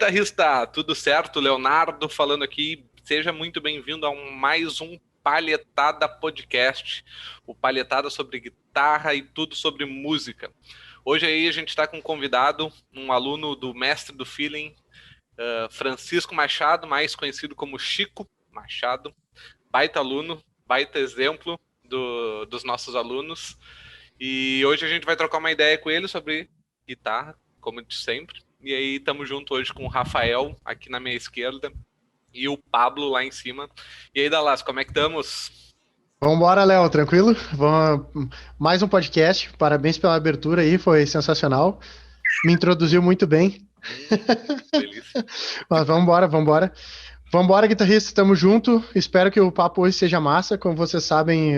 guitarrista, tudo certo? Leonardo falando aqui. Seja muito bem-vindo a mais um Palhetada Podcast, o Palhetada sobre guitarra e tudo sobre música. Hoje aí a gente está com um convidado, um aluno do Mestre do Feeling, Francisco Machado, mais conhecido como Chico Machado, baita aluno, baita exemplo dos nossos alunos. E hoje a gente vai trocar uma ideia com ele sobre guitarra, como de sempre. E aí estamos junto hoje com o Rafael, aqui na minha esquerda, e o Pablo lá em cima. E aí, Dallas, como é que estamos? Vambora, Léo, tranquilo? Mais um podcast, parabéns pela abertura aí, foi sensacional. Me introduziu muito bem. Delícia. Mas vambora. Vambora, guitarrista, estamos junto. Espero que o papo hoje seja massa. Como vocês sabem,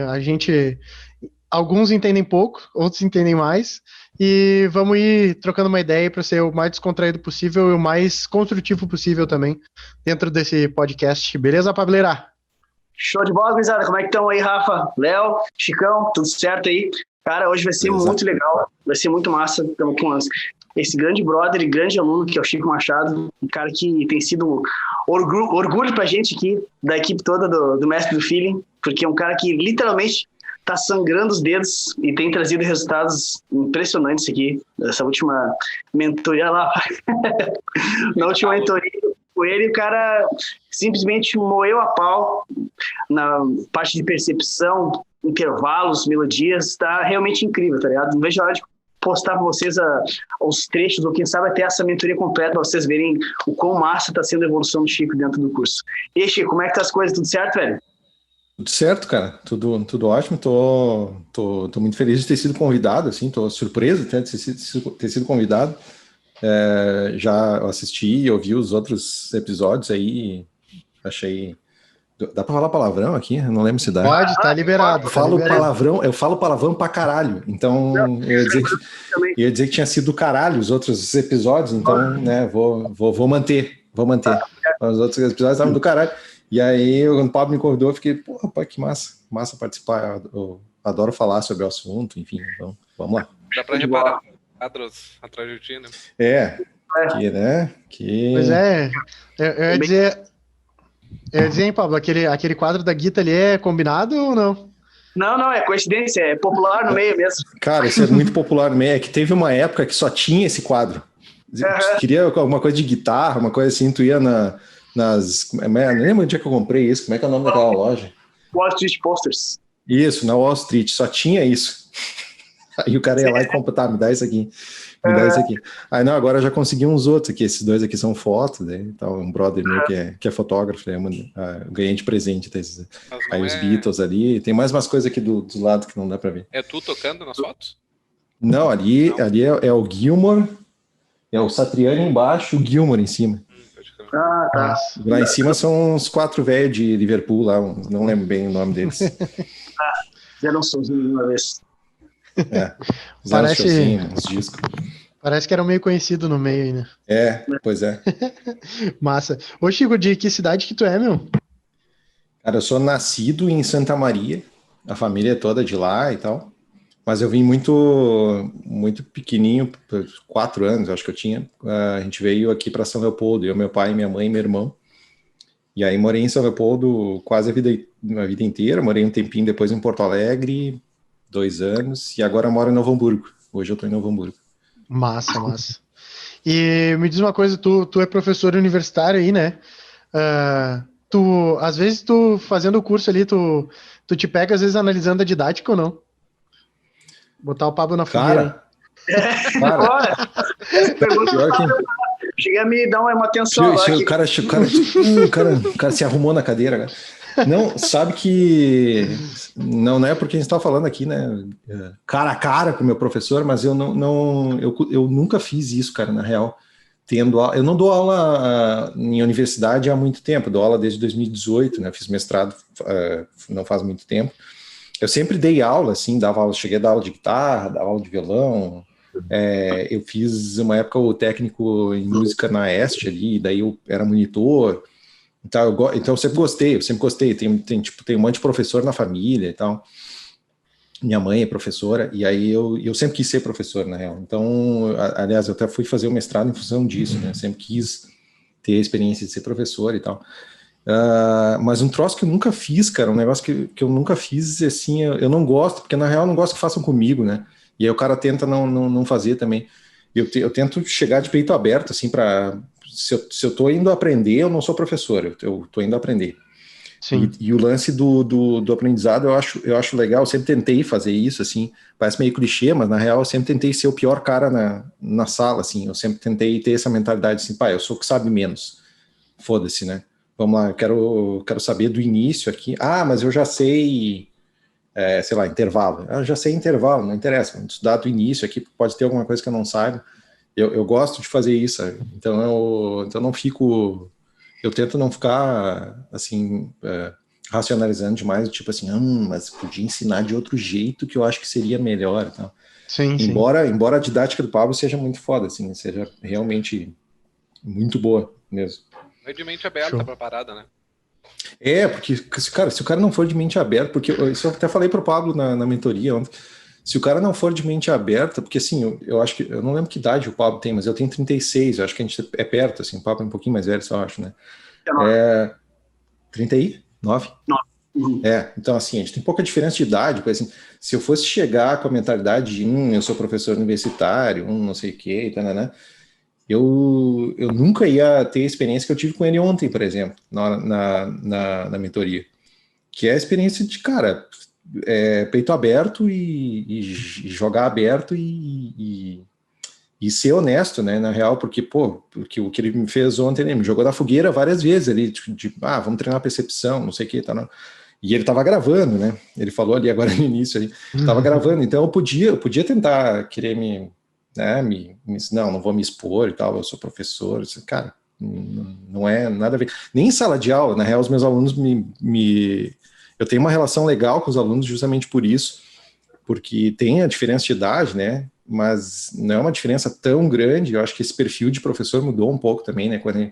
alguns entendem pouco, outros entendem mais. E vamos ir trocando uma ideia para ser o mais descontraído possível e o mais construtivo possível também dentro desse podcast. Beleza, Pableira? Show de bola, gurizada. Como é que estão aí, Rafa, Léo, Chicão? Tudo certo aí? Cara, hoje vai ser muito legal, vai ser muito massa. Estamos com esse grande brother e grande aluno que é o Chico Machado, um cara que tem sido orgulho pra gente aqui, da equipe toda do Mestre do Feeling, porque é um cara que literalmente tá sangrando os dedos e tem trazido resultados impressionantes aqui. Essa última mentoria lá, na última mentoria com ele, o cara simplesmente moeu a pau na parte de percepção, intervalos, melodias, tá realmente incrível, tá ligado? Não vejo a hora de postar para vocês os trechos, ou quem sabe até essa mentoria completa, para vocês verem o quão massa tá sendo a evolução do Chico dentro do curso. E aí, Chico, como é que tá as coisas? Tudo certo, velho? Tudo certo, cara. Tudo ótimo. Tô muito feliz de ter sido convidado, assim, tô surpreso de ter sido convidado. Já assisti e ouvi os outros episódios aí, achei... Dá pra falar palavrão aqui? Eu não lembro se dá. Pode, tá liberado. Eu falo palavrão pra caralho. Então, eu ia dizer que tinha sido do caralho os outros episódios, então, né, vou manter. Os outros episódios estavam do caralho. E aí, quando o Pablo me convidou, eu fiquei, porra, pai, que massa participar. Eu adoro falar sobre o assunto, enfim, então, vamos lá. Dá pra reparar a trajetória, né? Pois é, eu ia dizer, hein, Pablo, aquele quadro da guitarra ali é combinado ou não? Não, é coincidência, é popular no meio mesmo. Cara, isso é muito popular no meio, é que teve uma época que só tinha esse quadro. Se queria alguma coisa de guitarra, uma coisa assim, tu ia não lembro onde é que eu comprei isso, como é que é o nome daquela loja? Wall Street Posters. Isso, na Wall Street, só tinha isso. Aí o cara ia lá e compra, me dá isso aqui, isso aqui. Aí não, agora eu já consegui uns outros aqui, esses dois aqui são fotos, né, tal, um brother meu que é fotógrafo, né, eu ganhei de presente. Aí os Beatles ali, tem mais umas coisas aqui do lado que não dá pra ver. É tu tocando nas fotos? Não, ali é o Gilmour, é o Satriani embaixo, o Gilmour em cima. Tá. Lá em cima são uns 4 velhos de Liverpool lá, não lembro bem o nome deles. Fizeram um somzinho uma vez. Uns discos. Parece que era meio conhecido no meio aí, né? Pois é. Massa. Ô, Chico, de que cidade que tu é, meu? Cara, eu sou nascido em Santa Maria, a família é toda de lá e tal, mas eu vim muito pequenininho, 4 anos, acho que eu tinha. A gente veio aqui para São Leopoldo, eu, meu pai, minha mãe e meu irmão. E aí morei em São Leopoldo quase a vida inteira, morei um tempinho depois em Porto Alegre, 2 anos, e agora moro em Novo Hamburgo. Hoje eu tô em Novo Hamburgo. Massa. E me diz uma coisa, tu é professor universitário aí, né? Às vezes tu fazendo o curso ali, tu te pega às vezes analisando a didática ou não? Botar o Pablo na fogueira. Cara, cheguei a me dar uma atenção. O cara se arrumou na cadeira, cara. Não, sabe que não é porque a gente está falando aqui, né, cara a cara com o meu professor, mas eu nunca fiz isso, cara, na real. Eu não dou aula em universidade há muito tempo, dou aula desde 2018, né, fiz mestrado não faz muito tempo. Eu sempre dei aula, assim, cheguei a dar aula de guitarra, dar aula de violão. Eu fiz uma época o técnico em música na Este ali, daí eu era monitor. Então eu sempre gostei. Tem um monte de professor na família e tal. Minha mãe é professora, e aí eu sempre quis ser professor, na real. Então, aliás, eu até fui fazer o mestrado em função disso, né? Sempre quis ter a experiência de ser professor e tal. Mas um troço que eu nunca fiz, cara, um negócio que eu nunca fiz, assim, eu não gosto, porque na real eu não gosto que façam comigo, né? E aí o cara tenta não fazer também. Eu tento chegar de peito aberto, assim, se eu tô indo aprender, eu não sou professor, eu tô indo aprender. Sim. E o lance do aprendizado eu acho legal, eu sempre tentei fazer isso, assim, parece meio clichê, mas na real eu sempre tentei ser o pior cara na sala, assim, eu sempre tentei ter essa mentalidade assim, eu sou o que sabe menos, foda-se, né? Vamos lá, eu quero saber do início aqui, mas eu já sei, sei lá, intervalo, eu já sei intervalo, não interessa, vamos estudar do início aqui, pode ter alguma coisa que eu não saiba, eu gosto de fazer isso, sabe? Então eu não fico... Eu tento não ficar, assim, racionalizando demais, tipo assim, mas podia ensinar de outro jeito que eu acho que seria melhor. Então. Sim, embora a didática do Pablo seja muito foda, assim, seja realmente muito boa mesmo. É de mente aberta pra parada, né? Porque, cara, se o cara não for de mente aberta, porque isso eu até falei pro Pablo na mentoria ontem, se o cara não for de mente aberta, porque assim, eu acho que, eu não lembro que idade o Pablo tem, mas eu tenho 36, eu acho que a gente é perto, assim, o Pablo é um pouquinho mais velho, só acho, né? 39? Uhum. Então assim, a gente tem pouca diferença de idade, porque, assim, se eu fosse chegar com a mentalidade de eu sou professor universitário, não sei o que, né? Eu nunca ia ter a experiência que eu tive com ele ontem, por exemplo, na mentoria, que é a experiência de, cara, peito aberto e jogar aberto e ser honesto, né, na real, porque o que ele me fez ontem, ele me jogou na fogueira várias vezes, ali, vamos treinar a percepção, não sei o que, tá, não. E ele tava gravando, né, ele falou ali agora no início, aí, tava gravando, então eu podia tentar querer não vou me expor e tal, eu sou professor, cara, não é nada a ver, nem em sala de aula, na real, os meus alunos eu tenho uma relação legal com os alunos justamente por isso, porque tem a diferença de idade, né, mas não é uma diferença tão grande. Eu acho que esse perfil de professor mudou um pouco também, né? Quando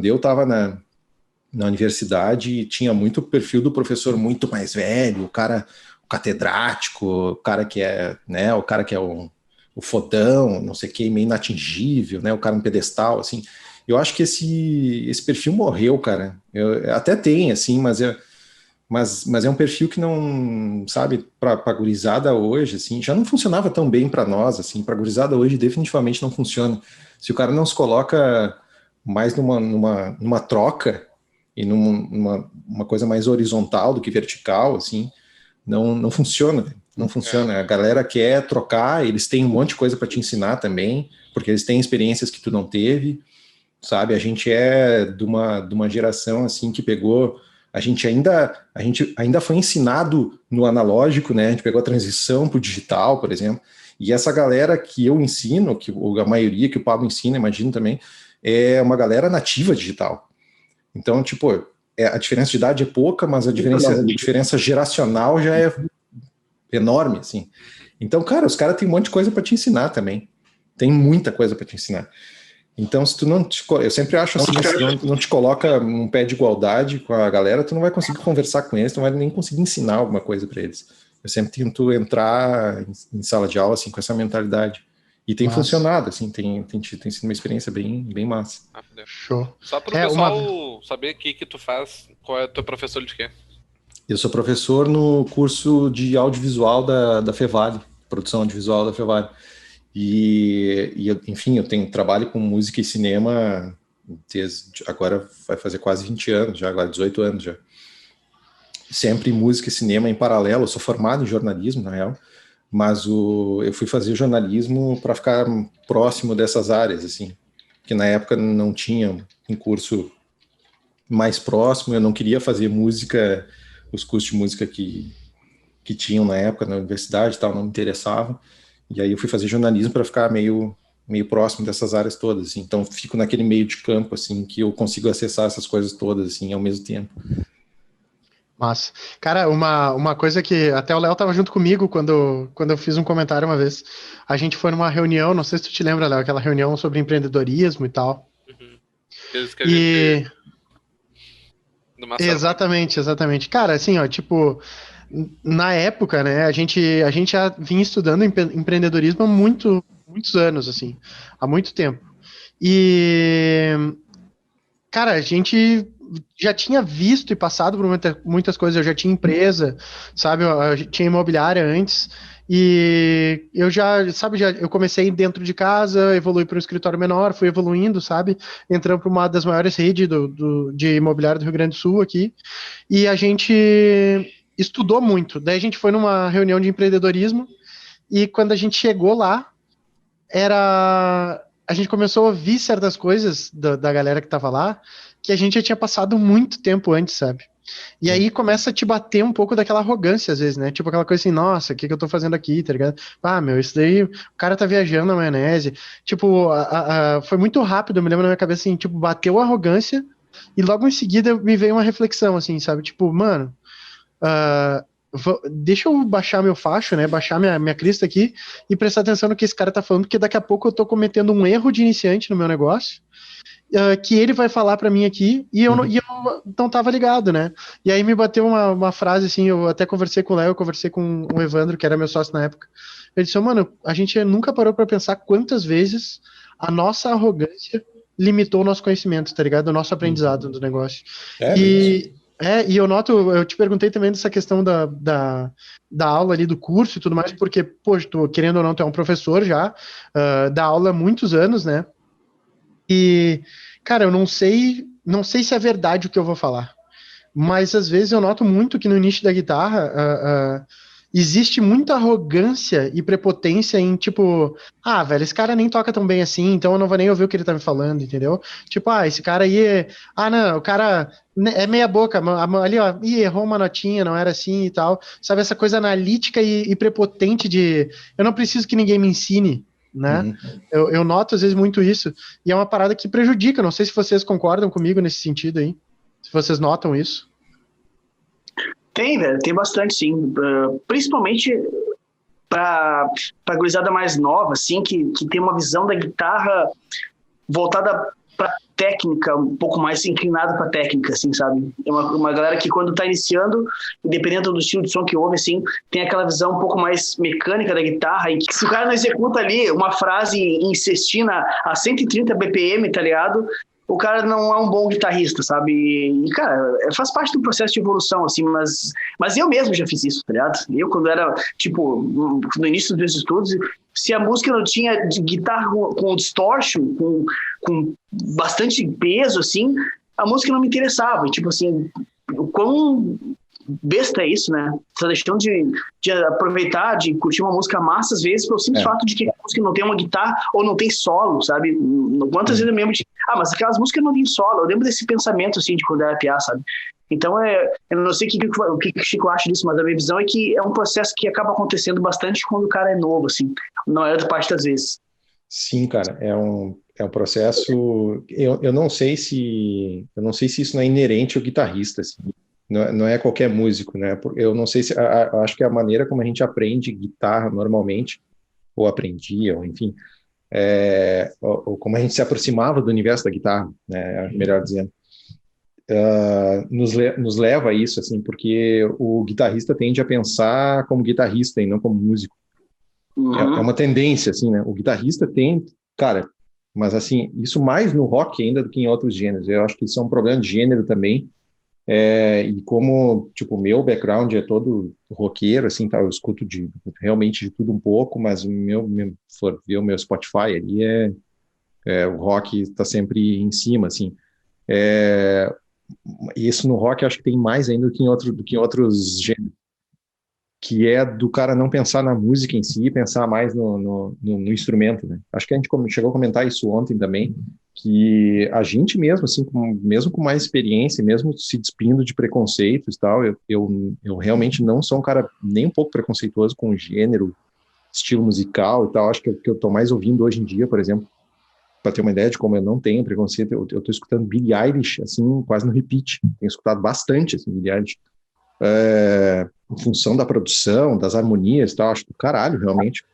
eu estava na universidade, tinha muito perfil do professor muito mais velho, o catedrático, o cara que é, né? O cara que é o fodão, não sei o que, meio inatingível, né? O cara no pedestal, assim. Eu acho que esse perfil morreu, cara. Até tem, assim, mas é um perfil que não, sabe, para gurizada hoje, assim, já não funcionava tão bem para nós, assim, para gurizada hoje definitivamente não funciona. Se o cara não se coloca mais numa troca e numa coisa mais horizontal do que vertical, assim, não funciona, não funciona. A galera quer trocar, eles têm um monte de coisa para te ensinar também, porque eles têm experiências que tu não teve, sabe? A gente é de uma geração, assim, que pegou... A gente ainda foi ensinado no analógico, né? A gente pegou a transição para o digital, por exemplo. E essa galera que eu ensino, que a maioria que o Pablo ensina, imagino também, é uma galera nativa digital. Então, tipo, a diferença de idade é pouca, mas a diferença geracional já é enorme, assim. Então, cara, os caras têm um monte de coisa para te ensinar também. Tem muita coisa para te ensinar. Então, se tu eu sempre acho assim, se não te coloca um pé de igualdade com a galera, tu não vai conseguir conversar com eles, tu não vai nem conseguir ensinar alguma coisa para eles. Eu sempre tento entrar em sala de aula assim com essa mentalidade. E tem funcionado, assim, tem sido uma experiência bem massa. Show. Só para o pessoal saber o que tu faz, qual é o teu professor de quê? Eu sou professor no curso de audiovisual da Fevale, produção audiovisual da Fevale. Enfim, eu trabalho com música e cinema agora vai fazer quase 20 anos, já agora 18 anos já. Sempre música e cinema em paralelo. Eu sou formado em jornalismo, na real, mas eu fui fazer jornalismo para ficar próximo dessas áreas, assim, que na época não tinha um curso mais próximo, eu não queria fazer música, os cursos de música que tinham na época na universidade e tal, não me interessavam. E aí eu fui fazer jornalismo para ficar meio próximo dessas áreas todas, assim. Então fico naquele meio de campo, assim, que eu consigo acessar essas coisas todas, assim, ao mesmo tempo. Massa. Cara, uma coisa que até o Léo tava junto comigo quando eu fiz um comentário uma vez. A gente foi numa reunião, não sei se tu te lembra, Léo, aquela reunião sobre empreendedorismo e tal. Uhum. Exatamente. Cara, assim, ó, tipo, na época, né, a gente já vinha estudando empreendedorismo há muitos anos, assim, há muito tempo. E Cara, a gente já tinha visto e passado por muitas coisas. Eu já tinha empresa, sabe? Eu tinha imobiliária antes. E eu já, sabe, eu comecei dentro de casa, evolui para um escritório menor, fui evoluindo, sabe? Entrando para uma das maiores redes de imobiliário do Rio Grande do Sul aqui. E a gente estudou muito. Daí a gente foi numa reunião de empreendedorismo. E quando a gente chegou lá, a gente começou a ouvir certas coisas da galera que tava lá que a gente já tinha passado muito tempo antes, sabe? E aí começa a te bater um pouco daquela arrogância às vezes, né? Tipo aquela coisa assim, nossa, o que que eu tô fazendo aqui, tá ligado? Ah, meu, isso daí, o cara tá viajando na maionese. Tipo, foi muito rápido, eu me lembro na minha cabeça assim, tipo, bateu a arrogância e logo em seguida me veio uma reflexão, assim, sabe? Tipo, mano, ah, deixa eu baixar meu facho, né? Baixar minha crista aqui e prestar atenção no que esse cara tá falando, porque daqui a pouco eu tô cometendo um erro de iniciante no meu negócio, que ele vai falar pra mim aqui e eu não tava ligado, né? E aí me bateu uma frase assim, eu até conversei com o Léo, eu conversei com o Evandro, que era meu sócio na época. Ele disse, mano, a gente nunca parou pra pensar quantas vezes a nossa arrogância limitou o nosso conhecimento, tá ligado? O nosso aprendizado do negócio. Bem isso. E eu noto, eu te perguntei também dessa questão da aula ali, do curso e tudo mais, porque, pô, tu, querendo ou não, tu é um professor já, dá aula há muitos anos, né? E, cara, eu não sei se é verdade o que eu vou falar, mas às vezes eu noto muito que no início da guitarra existe muita arrogância e prepotência em tipo, ah, velho, esse cara nem toca tão bem assim, então eu não vou nem ouvir o que ele tá me falando, entendeu? Tipo, esse cara aí ah, não, o cara é meia boca, ali, ó, errou uma notinha, não era assim e tal, sabe, essa coisa analítica e prepotente de eu não preciso que ninguém me ensine, né? Uhum. Eu noto às vezes muito isso, e é uma parada que prejudica, não sei se vocês concordam comigo nesse sentido aí, se vocês notam isso. Tem, velho, tem bastante, sim. Principalmente para gurizada mais nova, assim, que tem uma visão da guitarra voltada para técnica, um pouco mais inclinada para técnica, assim, sabe? É uma galera que quando tá iniciando, dependendo do estilo de som que ouve, assim, tem aquela visão um pouco mais mecânica da guitarra, e que se o cara não executa ali uma frase em sextina a 130 BPM, tá ligado? O cara não é um bom guitarrista, sabe? E, cara, faz parte do processo de evolução, assim, mas eu mesmo já fiz isso, tá ligado? Eu, quando era, tipo, no início dos meus estudos, se a música não tinha de guitarra com distortion, com bastante peso, assim, a música não me interessava. E, tipo assim, o quão besta é isso, né? Você tá deixando de aproveitar, de curtir uma música massa, às vezes, pelo simples fato de que a música não tem uma guitarra ou não tem solo, sabe? Quantas vezes eu mesmo mas aquelas músicas não tem solo. Eu lembro desse pensamento, assim, de quando eu era piá, sabe? Então, eu não sei o que o Chico acha disso, mas a minha visão é que é um processo que acaba acontecendo bastante quando o cara é novo, assim, na maior parte das vezes. Sim, cara, é um processo. Eu não sei se isso não é inerente ao guitarrista, assim. Não é qualquer músico, né? Eu não sei se acho que a maneira como a gente aprende guitarra normalmente, ou aprendia, ou enfim, ou como a gente se aproximava do universo da guitarra, né? Melhor dizendo, nos leva a isso, assim, porque o guitarrista tende a pensar como guitarrista e não como músico. É uma tendência, assim, né? O guitarrista tem, cara, mas assim, isso mais no rock ainda do que em outros gêneros. Eu acho que isso é um problema de gênero também. E como, tipo, o meu background é todo roqueiro, assim, tá, eu escuto realmente de tudo um pouco, mas se for ver o meu Spotify ali, o rock está sempre em cima, assim. Isso no rock eu acho que tem mais ainda do que em outros gêneros, que é do cara não pensar na música em si, pensar mais no instrumento, né? Acho que a gente chegou a comentar isso ontem também, que a gente mesmo, assim, mesmo com mais experiência, mesmo se despindo de preconceitos e tal, eu realmente não sou um cara nem um pouco preconceituoso com gênero, estilo musical e tal. Acho que o que eu tô mais ouvindo hoje em dia, por exemplo, para ter uma ideia de como eu não tenho preconceito, eu tô escutando Billie Eilish, assim, quase no repeat. Tenho escutado bastante, assim, Billie Eilish. Em função da produção, das harmonias e tal, acho do caralho, realmente,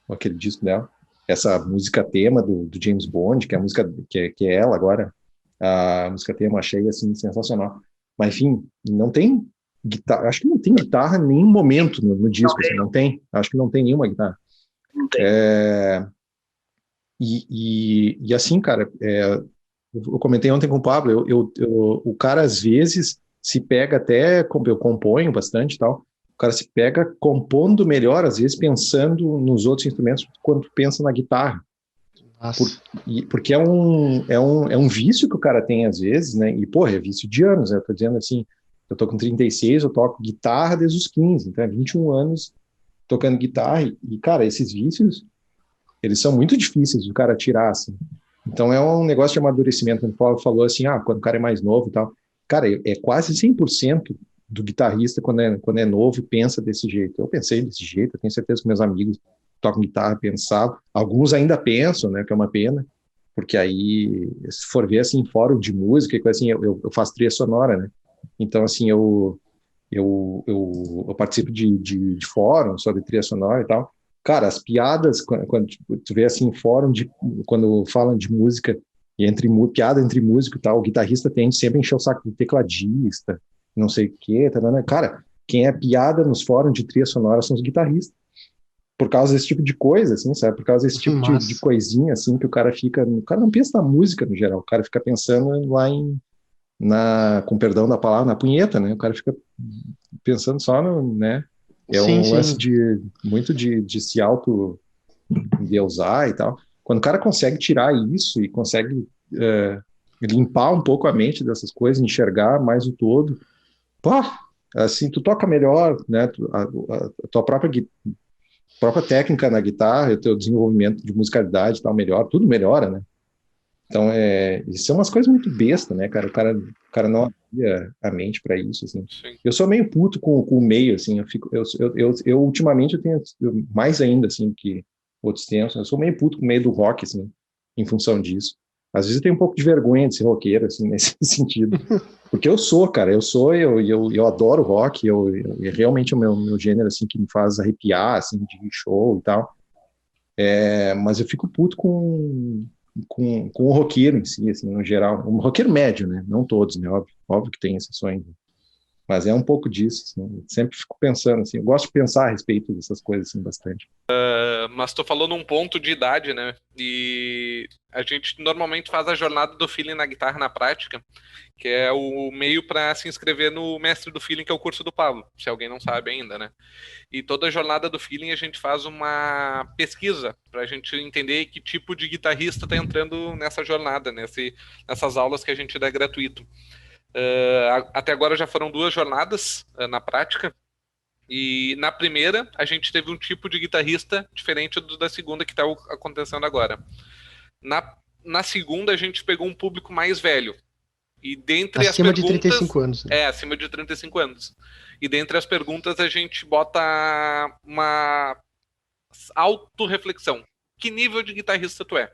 aquele disco dela. Essa música tema do James Bond, que é a música que é ela agora, a música tema, achei, assim, sensacional. Mas, enfim, não tem guitarra, acho que não tem guitarra em nenhum momento no disco, assim, não tem, acho que não tem nenhuma guitarra. Não tem. E assim, cara, eu comentei ontem com o Pablo, o cara às vezes se pega até, eu componho bastante e tal, o cara se pega compondo melhor, às vezes pensando nos outros instrumentos quando pensa na guitarra. Porque é um vício que o cara tem às vezes, né? E, porra, é vício de anos, né? Eu tô dizendo assim, eu tô com 36, eu toco guitarra desde os 15, então é 21 anos tocando guitarra. E, cara, esses vícios, eles são muito difíceis do cara tirar, assim. Então é um negócio de amadurecimento. Quando o Paulo falou assim, quando o cara é mais novo e tal. Cara, é quase 100% do guitarrista, quando é novo, pensa desse jeito. Eu pensei desse jeito, eu tenho certeza que meus amigos tocam guitarra pensavam. Alguns ainda pensam, né, que é uma pena, porque aí, se for ver, assim, fórum de música, assim, eu faço trilha sonora, né? Então, assim, eu participo de fórum sobre trilha sonora e tal. Cara, as piadas, quando tu vê, assim, fórum, quando falam de música, e piada entre músico e tal, o guitarrista tende sempre a encher o saco do tecladista, não sei o quê, né? Cara, quem é piada nos fóruns de trilha sonora são os guitarristas. Por causa desse tipo de coisa, assim, sabe? Por causa desse tipo de coisinha, assim, que o cara não pensa na música, no geral. O cara fica pensando lá com perdão da palavra, na punheta, né? O cara fica pensando só no, né? É um lance muito de se auto-endeusar e tal. Quando o cara consegue tirar isso e consegue limpar um pouco a mente dessas coisas, enxergar mais o todo, pá, assim, tu toca melhor, né? A tua própria técnica na guitarra, o teu desenvolvimento de musicalidade e tal melhora, tudo melhora, né? Então, isso são umas coisas muito besta, né, cara? O cara não abria a mente para isso, assim. Sim. Eu sou meio puto com o meio, assim, eu ultimamente eu tenho mais ainda, assim, que outros tempos, eu sou meio puto com o meio do rock, assim, em função disso. Às vezes eu tenho um pouco de vergonha de ser roqueiro, assim, nesse sentido. Porque eu sou, cara, eu adoro rock, é realmente o meu gênero, assim, que me faz arrepiar, assim, de show e tal. Mas eu fico puto com o roqueiro em si, assim, no geral. Um roqueiro médio, né? Não todos, né? Óbvio que tem exceções. Né? Mas é um pouco disso, assim. Eu sempre fico pensando, assim, eu gosto de pensar a respeito dessas coisas, assim, bastante. Mas tu falou num ponto de idade, né? E a gente normalmente faz a jornada do feeling na guitarra na prática, que é o meio para se inscrever no Mestre do Feeling, que é o curso do Pablo, se alguém não sabe ainda, né? E toda a jornada do feeling a gente faz uma pesquisa para a gente entender que tipo de guitarrista está entrando nessa jornada, nessas aulas que a gente dá gratuito. Até agora já foram 2 jornadas na prática. E na primeira, a gente teve um tipo de guitarrista diferente da segunda que está acontecendo agora. Na segunda, a gente pegou um público mais velho. E dentre acima as perguntas, de 35 anos. Né? Acima de 35 anos. E dentre as perguntas, a gente bota uma autorreflexão. Que nível de guitarrista tu é?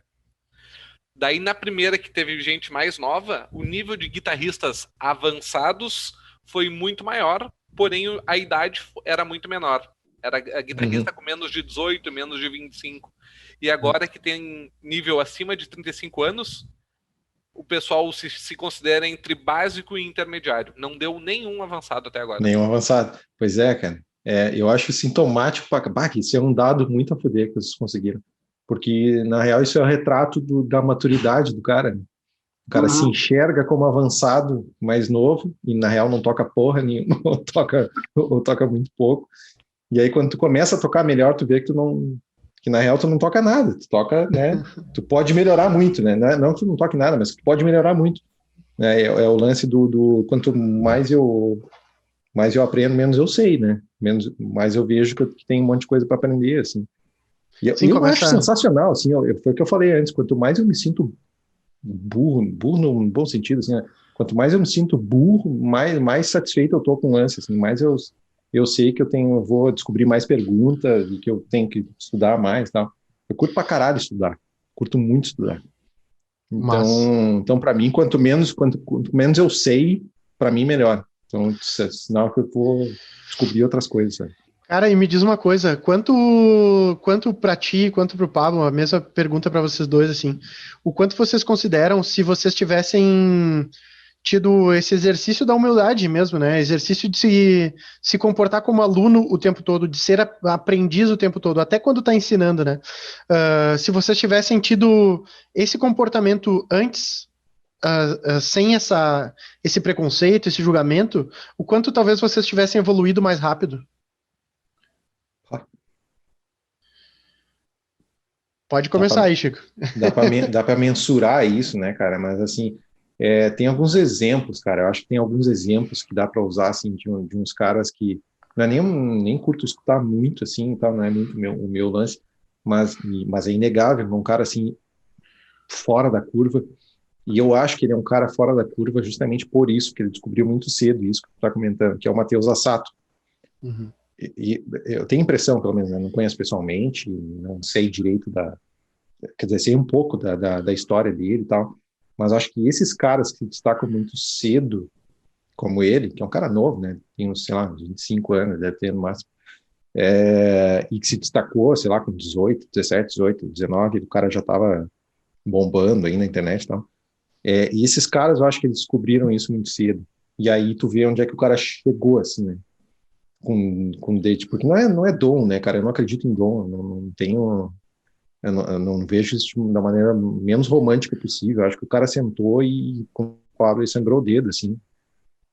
Daí, na primeira, que teve gente mais nova, o nível de guitarristas avançados foi muito maior, porém a idade era muito menor. Era a guitarrista com menos de 18, menos de 25. E agora que tem nível acima de 35 anos, o pessoal se considera entre básico e intermediário. Não deu nenhum avançado até agora. Nenhum avançado. Pois é, cara. Eu acho sintomático, que isso é um dado muito a foder que vocês conseguiram. Porque, na real, isso é o retrato da maturidade do cara. Né? O cara se enxerga como avançado, mais novo, e na real não toca porra nenhuma, ou toca muito pouco. E aí, quando tu começa a tocar melhor, tu vê que na real tu não toca nada. Tu toca, né? Tu pode melhorar muito, né? Não que tu não toque nada, mas tu pode melhorar muito. É o lance do quanto mais eu aprendo, menos eu sei, né? Mais eu vejo que tem um monte de coisa para aprender, assim. E eu acho sensacional, assim, foi o que eu falei antes, quanto mais eu me sinto burro no bom sentido, assim, né? Quanto mais eu me sinto burro, mais satisfeito eu tô com o lance, assim, mais eu sei que eu vou descobrir mais perguntas e que eu tenho que estudar mais, tal. Eu curto pra caralho estudar, curto muito estudar. Então para mim, quanto menos eu sei, para mim melhor. Então, é sinal que eu vou descobrir outras coisas, sabe? Cara, e me diz uma coisa, quanto para ti, quanto para o Pablo, a mesma pergunta para vocês dois, assim, o quanto vocês consideram, se vocês tivessem tido esse exercício da humildade mesmo, né, exercício de se comportar como aluno o tempo todo, de ser aprendiz o tempo todo, até quando está ensinando, né, se vocês tivessem tido esse comportamento antes, sem esse preconceito, esse julgamento, o quanto talvez vocês tivessem evoluído mais rápido? Pode começar aí, Chico. Dá para mensurar isso, né, cara? Mas, assim, tem alguns exemplos, cara. Eu acho que tem alguns exemplos que dá para usar, assim, de uns caras que... Não é nem curto escutar muito, assim, tal, não é muito o meu lance, mas é inegável, um cara, assim, fora da curva. E eu acho que ele é um cara fora da curva justamente por isso, que ele descobriu muito cedo isso que tu está comentando, que é o Matheus Assato. Uhum. E eu tenho impressão, pelo menos, eu não conheço pessoalmente, não sei direito quer dizer, sei um pouco da história dele e tal, mas acho que esses caras que destacam muito cedo, como ele, que é um cara novo, né, tem uns, sei lá, 25 anos, deve ter no máximo, e que se destacou, sei lá, com 18, 17, 18, 19, o cara já estava bombando aí na internet e tal. E esses caras, eu acho que eles descobriram isso muito cedo. E aí tu vê onde é que o cara chegou, assim, né? Com date. Porque não é dom, né, cara? Eu não acredito em dom. Não tenho... Eu não vejo isso da maneira menos romântica possível. Eu acho que o cara sentou e, com o Pablo, ele sangrou o dedo, assim.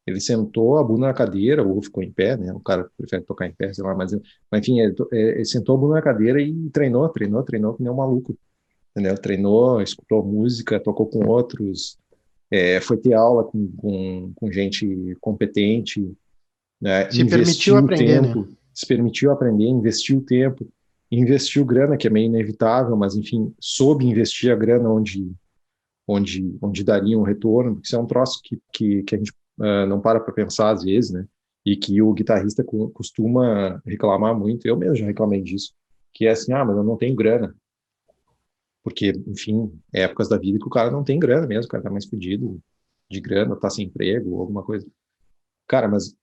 Ele sentou a bunda na cadeira, ou ficou em pé, né? O cara prefere tocar em pé, sei lá. Mas enfim, ele sentou a bunda na cadeira e treinou que nem um maluco. Entendeu? Treinou, escutou música, tocou com outros, foi ter aula com gente competente, né? Se permitiu aprender, né? Se permitiu aprender, investiu tempo, investiu grana, que é meio inevitável, mas enfim, soube investir a grana onde daria um retorno, porque isso é um troço que a gente não para pensar às vezes, né? E que o guitarrista costuma reclamar muito, eu mesmo já reclamei disso, que é assim, mas eu não tenho grana. Porque, enfim, épocas da vida que o cara não tem grana mesmo, o cara tá mais fudido de grana, tá sem emprego, ou alguma coisa. Cara, mas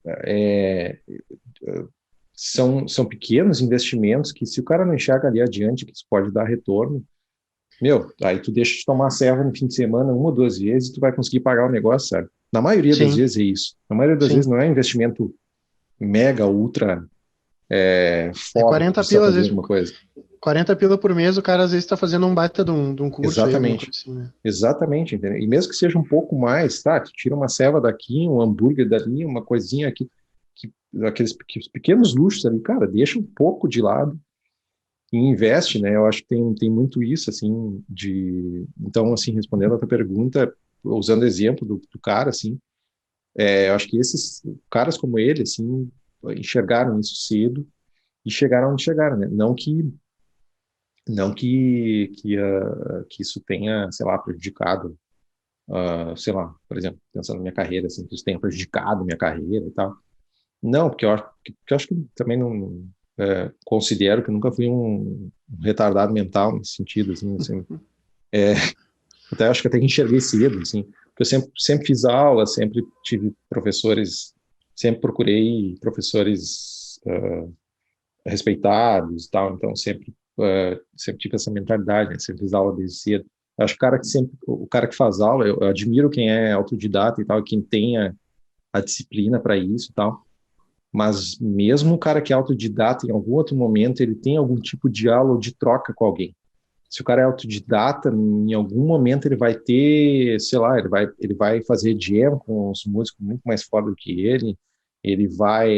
são pequenos investimentos que, se o cara não enxerga ali adiante que isso pode dar retorno, aí tu deixa de tomar serva no fim de semana 1 ou 2 vezes e tu vai conseguir pagar o negócio, sabe? Na maioria das vezes é isso. Na maioria das vezes não é investimento mega, ultra foda, 40 pila, às vezes, alguma coisa. 40 pila por mês, o cara às vezes está fazendo um baita de um curso. Exatamente. Aí, assim, né? Exatamente, entendeu? E mesmo que seja um pouco mais, tá? Tu tira uma ceva daqui, um hambúrguer dali, uma coisinha aqui, aqueles pequenos luxos ali, cara, deixa um pouco de lado e investe, né? Eu acho que tem muito isso, assim, Então, assim, respondendo a tua pergunta, usando o exemplo do cara, assim, eu acho que esses caras como ele, assim, enxergaram isso cedo e chegaram onde chegaram, né? Não que isso tenha, sei lá, prejudicado, sei lá, por exemplo, pensando na minha carreira, assim, que isso tenha prejudicado minha carreira e tal. Não, porque eu acho que também não considero que eu nunca fui um retardado mental nesse sentido, assim, até acho que até que enxerguei cedo, assim, porque eu sempre fiz aula, sempre tive professores, sempre procurei professores respeitados e tal, então sempre tive essa mentalidade, né? Sempre fiz aula desde cedo. Eu acho que o cara que faz aula, eu admiro quem é autodidata e tal, quem tem a disciplina para isso e tal, mas mesmo o cara que é autodidata, em algum outro momento, ele tem algum tipo de aula ou de troca com alguém. Se o cara é autodidata, em algum momento ele vai ter, sei lá, ele vai fazer jam com os músicos muito mais foda do que ele vai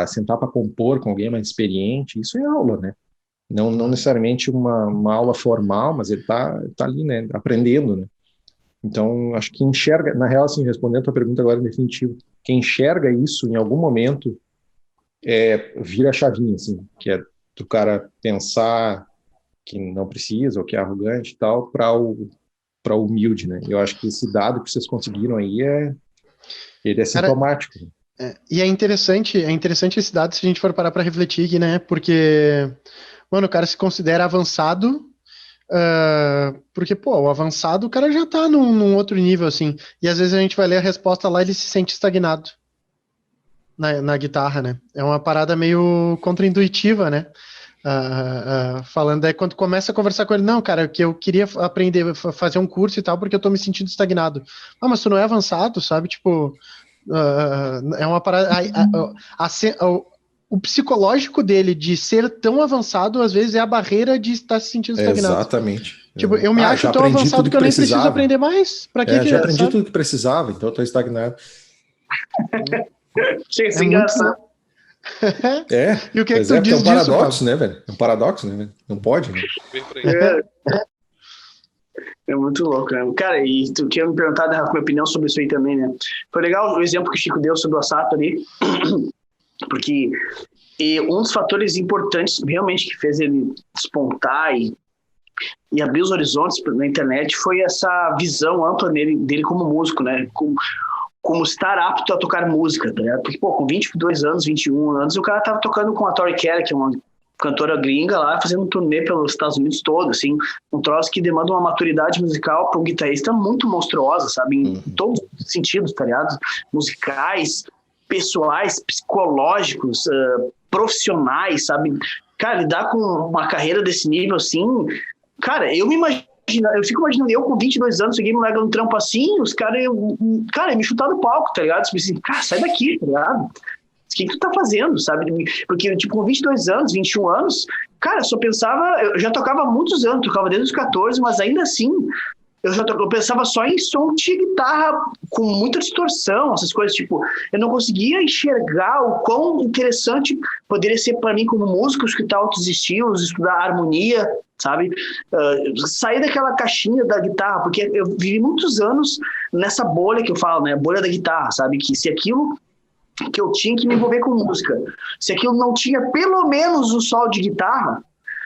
sentar para compor com alguém mais experiente, isso é aula, né? Não necessariamente uma aula formal, mas ele tá ali, né, aprendendo, né? Então, acho que enxerga, na real, assim, respondendo a tua pergunta agora em definitivo, quem enxerga isso em algum momento vira a chavinha, assim, que é do cara pensar que não precisa, ou que é arrogante e tal, para o humilde, né? Eu acho que esse dado que vocês conseguiram aí ele é sintomático. E é interessante esse dado se a gente for parar para refletir aqui, né? Porque, mano, o cara se considera avançado, porque, pô, o avançado, o cara já tá num outro nível, assim, e às vezes a gente vai ler a resposta lá e ele se sente estagnado na guitarra, né? É uma parada meio contraintuitiva, né? Falando, quando começa a conversar com ele, não, cara, que eu queria aprender, fazer um curso e tal, porque eu tô me sentindo estagnado. Mas tu não é avançado, sabe? Tipo, é uma parada. o psicológico dele de ser tão avançado, às vezes, é a barreira de estar se sentindo estagnado. Exatamente. Tipo, eu me acho tão avançado que eu nem preciso aprender mais. Pra que já aprendi tudo que precisava, então eu tô estagnado. Chega a ser engraçado. E o que é que tu diz é um paradoxo, disso, né, velho? É um paradoxo, né, velho? Não pode, né? É muito louco, né? Cara, e tu tinha me perguntado a minha opinião sobre isso aí também, né? Foi legal o exemplo que o Chico deu sobre o Assato ali, porque um dos fatores importantes realmente que fez ele despontar e abrir os horizontes na internet foi essa visão ampla dele como músico, né? Como estar apto a tocar música, tá ligado? Porque, pô, com 22 anos, 21 anos, o cara tava tocando com a Tori Kelly, que é uma cantora gringa lá, fazendo um turnê pelos Estados Unidos todo, assim, um troço que demanda uma maturidade musical para um guitarrista muito monstruosa, sabe? Em todos os sentidos, tá ligado? Musicais, pessoais, psicológicos, profissionais, sabe? Cara, lidar com uma carreira desse nível, assim, cara, eu fico imaginando, eu com 22 anos, cheguei no larga um trampo assim, os caras, me chutar no palco, tá ligado? Tipo assim, cara, sai daqui, tá ligado? O que tu tá fazendo, sabe? Porque, tipo, com 22 anos, 21 anos, cara, eu já tocava há muitos anos, tocava desde os 14, mas ainda assim, eu pensava só em som de guitarra com muita distorção, essas coisas, tipo, eu não conseguia enxergar o quão interessante poderia ser para mim como músico escutar outros estilos, estudar harmonia, sabe? Sair daquela caixinha da guitarra, porque eu vivi muitos anos nessa bolha que eu falo, né? Bolha da guitarra, sabe? Que se aquilo que eu tinha que me envolver com música, se aquilo não tinha pelo menos um solo de guitarra,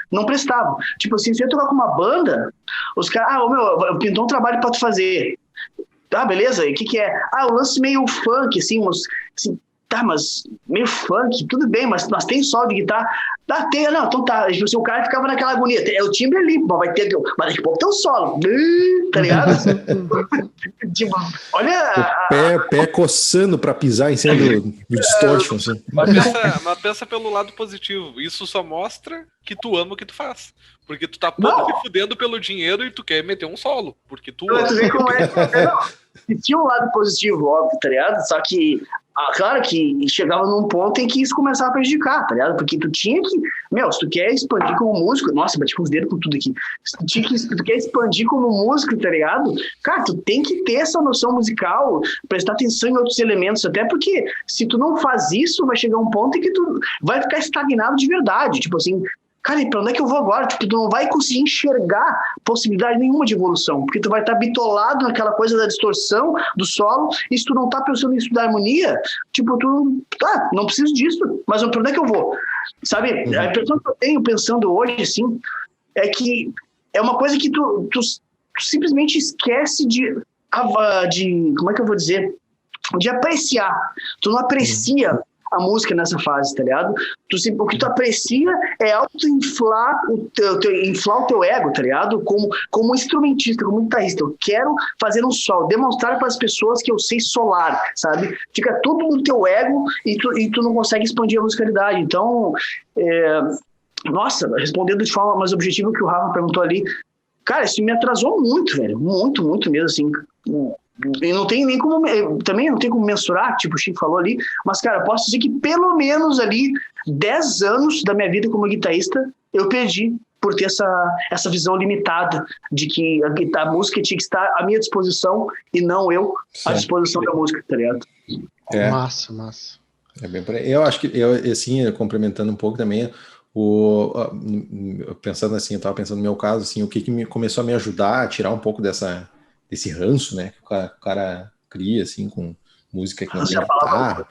não prestava. Tipo assim, se eu tocar com uma banda, os caras, eu pintou um trabalho pra tu fazer. Ah, beleza, e o que é? O lance meio funk, assim, tá, mas meio funk, tudo bem, mas tem solo de guitarra? Não, então tá. Tipo assim, o cara ficava naquela agonia, é o timbre ali, mas daqui a pouco tem um solo, tá ligado? Tipo, olha... O pé coçando pra pisar em cima do distortion, assim. Mas pensa pelo lado positivo, isso só mostra que tu ama o que tu faz. Porque tu tá pouco te fudendo pelo dinheiro e tu quer meter um solo, porque tu ama. Tu vê como é, e tinha um lado positivo, óbvio, tá ligado? Só que, claro que chegava num ponto em que isso começava a prejudicar, tá ligado? Porque tu tinha que, se tu quer expandir como músico, nossa, bati com os dedos com tudo aqui. Se tu quer expandir como músico, tá ligado? Cara, tu tem que ter essa noção musical, prestar atenção em outros elementos, até porque se tu não faz isso, vai chegar um ponto em que tu vai ficar estagnado de verdade, tipo assim, cara, e pra onde é que eu vou agora? Tipo, tu não vai conseguir enxergar possibilidade nenhuma de evolução, porque tu vai estar bitolado naquela coisa da distorção do solo, e se tu não tá pensando em estudar harmonia, tipo, não preciso disso, mas pra onde é que eu vou? Sabe, a impressão que eu tenho pensando hoje, assim, é que é uma coisa que tu simplesmente esquece de, como é que eu vou dizer? De apreciar. Tu não aprecia a música nessa fase, tá ligado? O que tu aprecia é auto-inflar inflar o teu ego, tá ligado? Como instrumentista, como guitarrista. Eu quero fazer um solo, demonstrar para as pessoas que eu sei solar, sabe? Fica tudo no teu ego e tu não consegue expandir a musicalidade. Então, nossa, respondendo de forma mais objetiva que o Rafa perguntou ali, cara, isso me atrasou muito, velho. Muito, muito mesmo, assim. E não tem nem como, também não tem como mensurar, tipo o Chico falou ali, mas, cara, eu posso dizer que pelo menos ali 10 anos da minha vida como guitarrista eu perdi por ter essa visão limitada de que a música tinha que estar à minha disposição e não eu à disposição da música, tá ligado? Massa. É bem por aí. Eu acho que, assim, complementando um pouco também, pensando assim, eu estava pensando no meu caso, assim, o que começou a me ajudar a tirar um pouco desse ranço, né, que o cara cria, assim, com música que não tem guitarra.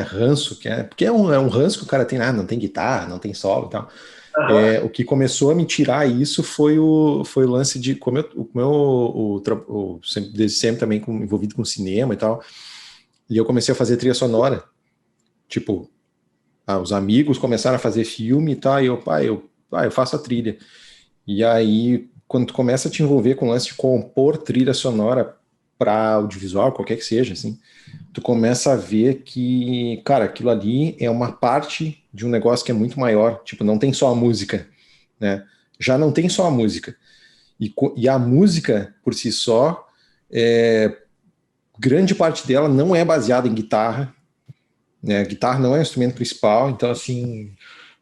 Ranço, porque é um ranço que o cara tem, não tem guitarra, não tem solo e tal. O que começou a me tirar isso foi o lance de, como eu desde sempre também envolvido com cinema e tal, e eu comecei a fazer trilha sonora, tipo, os amigos começaram a fazer filme e tal, e eu faço a trilha. E aí, quando tu começa a te envolver com o lance de compor trilha sonora para audiovisual, qualquer que seja, assim, tu começa a ver que, cara, aquilo ali é uma parte de um negócio que é muito maior. Tipo, não tem só a música, né? Já não tem só a música. E a música, por si só, grande parte dela não é baseada em guitarra, né? A guitarra não é o instrumento principal, então, assim,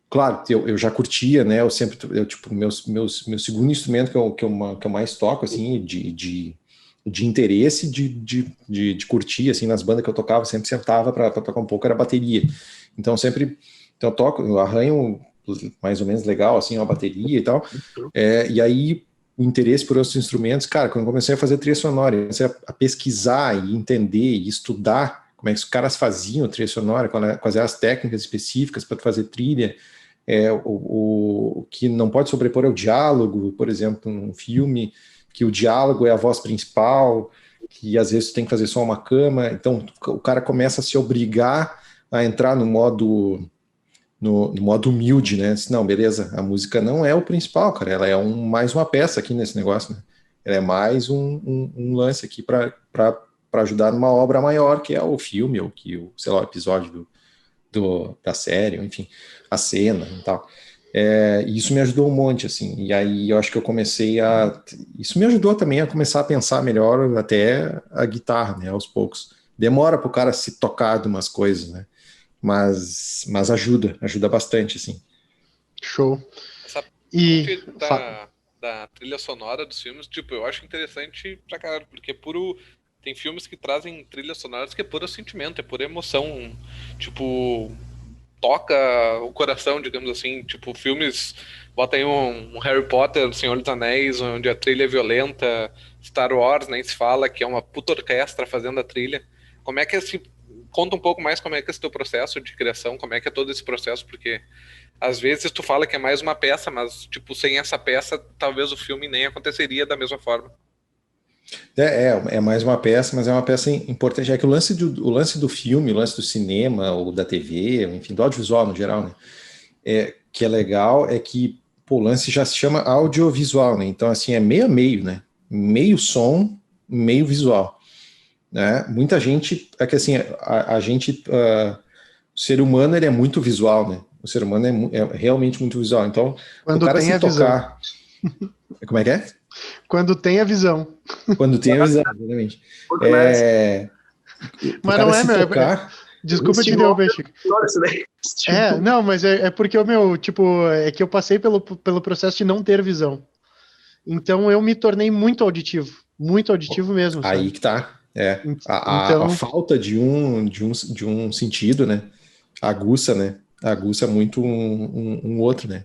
claro, eu já curtia, né? Tipo, meu segundo instrumento que eu mais toco, assim, de interesse, de curtir, assim, nas bandas que eu tocava, sempre sentava para tocar um pouco, era bateria. Então, então eu arranho mais ou menos legal, assim, uma bateria e tal. E aí, o interesse por outros instrumentos, cara, quando eu comecei a fazer trilha sonora, eu comecei a pesquisar e entender e estudar como é que os caras faziam trilha sonora, quais eram as técnicas específicas para fazer trilha. O que não pode sobrepor é o diálogo, por exemplo, num filme, que o diálogo é a voz principal, que às vezes tu tem que fazer só uma cama, então o cara começa a se obrigar a entrar no modo humilde, né? Não, beleza, a música não é o principal, cara, ela é mais uma peça aqui nesse negócio, né? Ela é mais um lance aqui para ajudar numa obra maior, que é o filme, ou sei lá, o episódio da série, enfim, a cena e tal. E isso me ajudou um monte, assim, e aí eu acho que eu isso me ajudou também a começar a pensar melhor até a guitarra, né, aos poucos. Demora pro cara se tocar de umas coisas, né, mas ajuda bastante, assim. Show. Essa E parte da trilha sonora dos filmes, tipo, eu acho interessante pra caralho, porque é puro... Tem filmes que trazem trilhas sonoras que é puro sentimento, é pura emoção, tipo... toca o coração, digamos assim, tipo filmes, bota aí um Harry Potter, O Senhor dos Anéis, onde a trilha é violenta, Star Wars, nem se fala, que é uma puta orquestra fazendo a trilha. Como é que conta um pouco mais como é que é esse teu processo de criação, como é que é todo esse processo, porque às vezes tu fala que é mais uma peça, mas tipo, sem essa peça, talvez o filme nem aconteceria da mesma forma. É mais uma peça, mas é uma peça importante. É que o lance do filme, o lance do cinema, ou da TV, enfim, do audiovisual no geral, né? Que é legal, é que pô, o lance já se chama audiovisual, né? Então, assim, é meio a meio, né? Meio som, meio visual, né? Muita gente, é que assim, a gente, o ser humano, ele é muito visual, né? O ser humano é realmente muito visual. Então, quando o cara tem se a visão. tocar... Como é que é? Quando tem a visão. Quando tem a visão, exatamente. Mas não é, meu. Tocar... Desculpa te interromper, Chico. Não, mas é porque o meu, tipo, é que eu passei pelo processo de não ter visão. Então eu me tornei muito auditivo mesmo, sabe? Aí que tá. Então... A falta de um sentido, né? Aguça, né? Aguça muito um outro, né?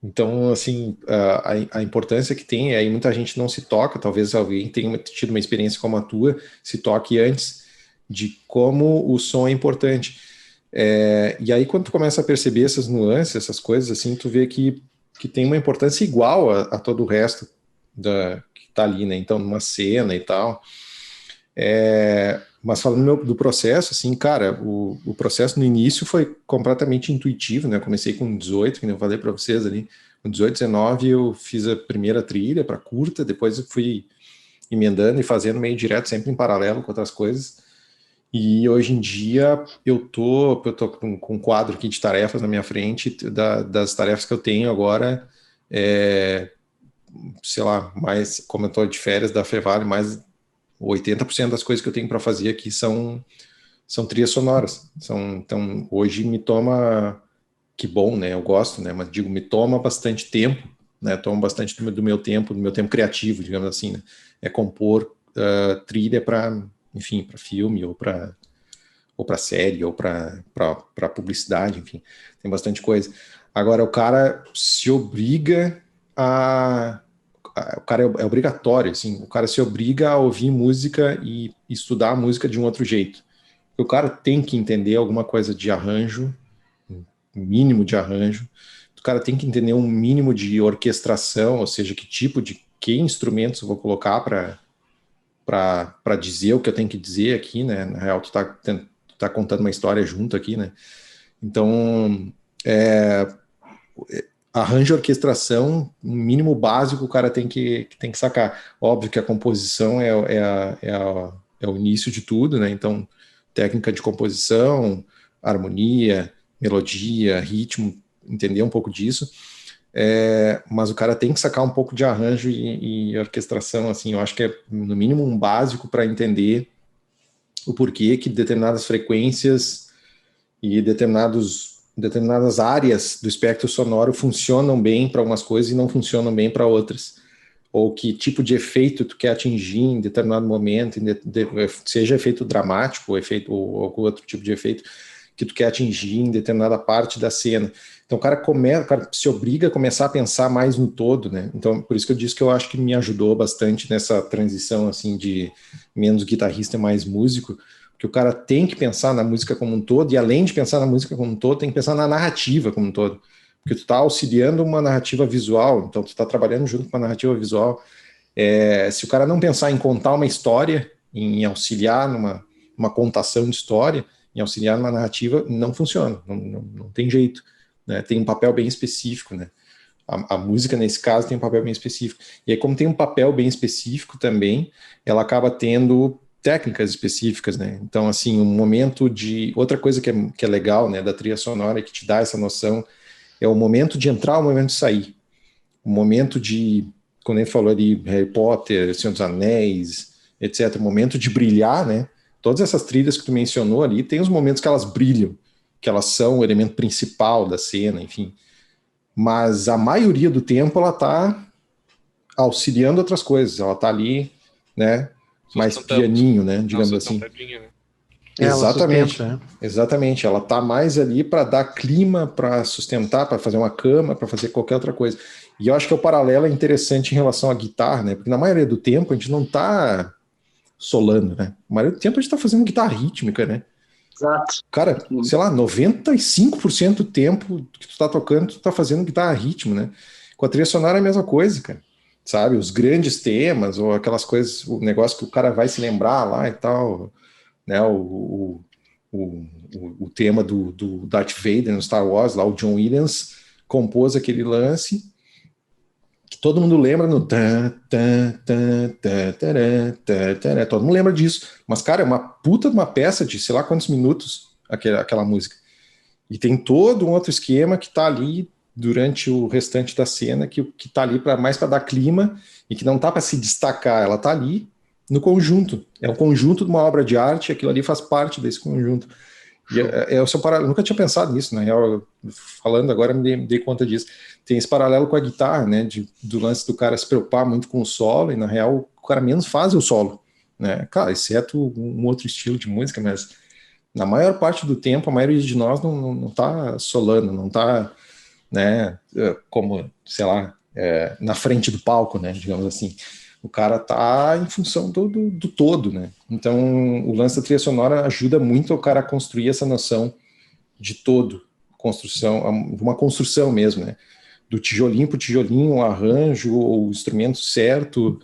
Então, assim, a importância que tem, aí muita gente não se toca, talvez alguém tenha tido uma experiência como a tua, se toque antes de como o som é importante. E aí, quando tu começa a perceber essas nuances, essas coisas, assim, tu vê que tem uma importância igual a todo o resto que tá ali, né? Então, numa cena e tal. Mas falando do processo, assim, cara, o processo no início foi completamente intuitivo, né? Eu comecei com 18, que eu falei para vocês ali, com 18, 19 eu fiz a primeira trilha para curta, depois eu fui emendando e fazendo meio direto, sempre em paralelo com outras coisas. E hoje em dia eu tô com um quadro aqui de tarefas na minha frente, das tarefas que eu tenho agora, sei lá, mais, como eu tô de férias da Fevale, mais 80% das coisas que eu tenho para fazer aqui são trilhas sonoras. Então, hoje me toma, que bom, né? Eu gosto, né? Mas digo, me toma bastante tempo, né? Toma bastante do meu tempo criativo, digamos assim, né? É compor trilha para, enfim, para filme ou para série ou para publicidade, enfim, tem bastante coisa. Agora, o cara se obriga o cara é obrigatório, assim, o cara se obriga a ouvir música e estudar a música de um outro jeito. O cara tem que entender alguma coisa de arranjo, um mínimo de arranjo, o cara tem que entender um mínimo de orquestração, ou seja, que instrumentos eu vou colocar para dizer o que eu tenho que dizer aqui, né? Na real, tu tá contando uma história junto aqui, né? Então, arranjo e orquestração, um mínimo básico o cara tem que sacar. Óbvio que a composição é o início de tudo, né? Então, técnica de composição, harmonia, melodia, ritmo, entender um pouco disso. Mas o cara tem que sacar um pouco de arranjo e orquestração, assim, eu acho que é no mínimo um básico para entender o porquê que determinadas frequências e determinadas áreas do espectro sonoro funcionam bem para umas coisas e não funcionam bem para outras. Ou que tipo de efeito tu quer atingir em determinado momento, seja efeito dramático ou algum outro tipo de efeito que tu quer atingir em determinada parte da cena. Então o cara se obriga a começar a pensar mais no todo, né? Então por isso que eu disse que eu acho que me ajudou bastante nessa transição assim de menos guitarrista e mais músico, porque o cara tem que pensar na música como um todo, e além de pensar na música como um todo, tem que pensar na narrativa como um todo. Porque tu está auxiliando uma narrativa visual, então tu está trabalhando junto com a narrativa visual. Se o cara não pensar em contar uma história, em auxiliar numa contação de história, em auxiliar numa narrativa, não funciona, não tem jeito, né? Tem um papel bem específico, né? A música, nesse caso, tem um papel bem específico. E aí, como tem um papel bem específico também, ela acaba tendo técnicas específicas, né? Então, assim, um momento de... Outra coisa que é legal, né, da trilha sonora, que te dá essa noção, é o momento de entrar, o momento de sair. O momento de, quando ele falou ali, Harry Potter, Senhor dos Anéis, etc., o momento de brilhar, né? Todas essas trilhas que tu mencionou ali, tem os momentos que elas brilham, que elas são o elemento principal da cena, enfim. Mas a maioria do tempo ela tá auxiliando outras coisas, ela tá ali, né? Mais pianinho, né? Digamos assim. Né? Exatamente, ela sustenta, né? exatamente. Ela tá mais ali para dar clima, para sustentar, para fazer uma cama, para fazer qualquer outra coisa. E eu acho que o paralelo é interessante em relação à guitarra, né? Porque na maioria do tempo a gente não tá solando, né? Na maioria do tempo a gente tá fazendo guitarra rítmica, né? Exato. Cara, sei lá, 95% do tempo que tu tá tocando, tu tá fazendo guitarra ritmo, né? Com a trilha sonora é a mesma coisa, cara. Sabe? Os grandes temas, ou aquelas coisas, o negócio que o cara vai se lembrar lá e tal, né? O tema do Darth Vader no Star Wars, lá o John Williams compôs aquele lance que todo mundo lembra no todo mundo lembra disso, mas cara, é uma puta de uma peça de sei lá quantos minutos aquela música, e tem todo um outro esquema que tá ali durante o restante da cena, que tá ali mais para dar clima, e que não tá para se destacar, ela tá ali no conjunto, é um conjunto de uma obra de arte, aquilo ali faz parte desse conjunto. E o seu paralelo, eu nunca tinha pensado nisso, na real, falando agora me dei conta disso. Tem esse paralelo com a guitarra, né, do lance do cara se preocupar muito com o solo, e na real o cara menos faz o solo, né, cara, exceto um outro estilo de música, mas na maior parte do tempo, a maioria de nós não tá solando, não tá, né, como, sei lá, na frente do palco, né, digamos assim. O cara tá em função do todo, né? Então, o lance da trilha sonora ajuda muito o cara a construir essa noção de todo, uma construção mesmo, né? Do tijolinho pro tijolinho, o arranjo, ou o instrumento certo,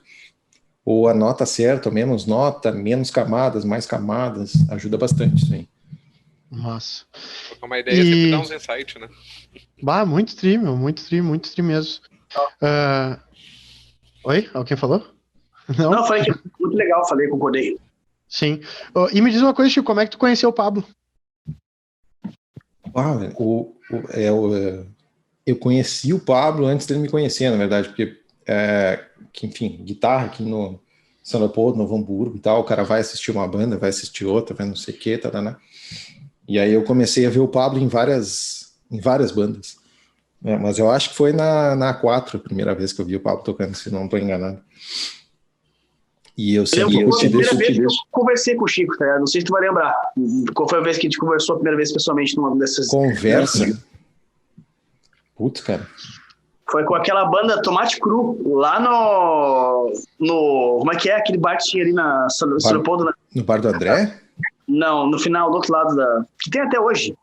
ou a nota certa, ou menos nota, menos camadas, mais camadas, ajuda bastante isso aí. Nossa. Uma ideia sempre dá uns insights, né? Bah, muito stream mesmo. Oi? Alguém falou? Não, falei que é muito legal, concordei. Sim. E me diz uma coisa, Chico, como é que tu conheceu o Pablo? Eu conheci o Pablo antes dele me conhecer, na verdade, porque, enfim, guitarra aqui no São Leopoldo, Novo Hamburgo e tal, o cara vai assistir uma banda, vai assistir outra, vai não sei o que, né? E aí eu comecei a ver o Pablo em várias bandas. Mas eu acho que foi na A4 a primeira vez que eu vi o Pablo tocando, se não estou enganado. E eu sempre gostei desse. A primeira vez que eu conversei com o Chico, tá ligado? Não sei se tu vai lembrar. Qual foi a vez que a gente conversou a primeira vez pessoalmente numa dessas... Conversa? Putz, cara. Foi com aquela banda Tomate Cru, lá no como é que é? Aquele bar que tinha ali na São Leopoldo. No bar do André? Não, no final, do outro lado que tem até hoje.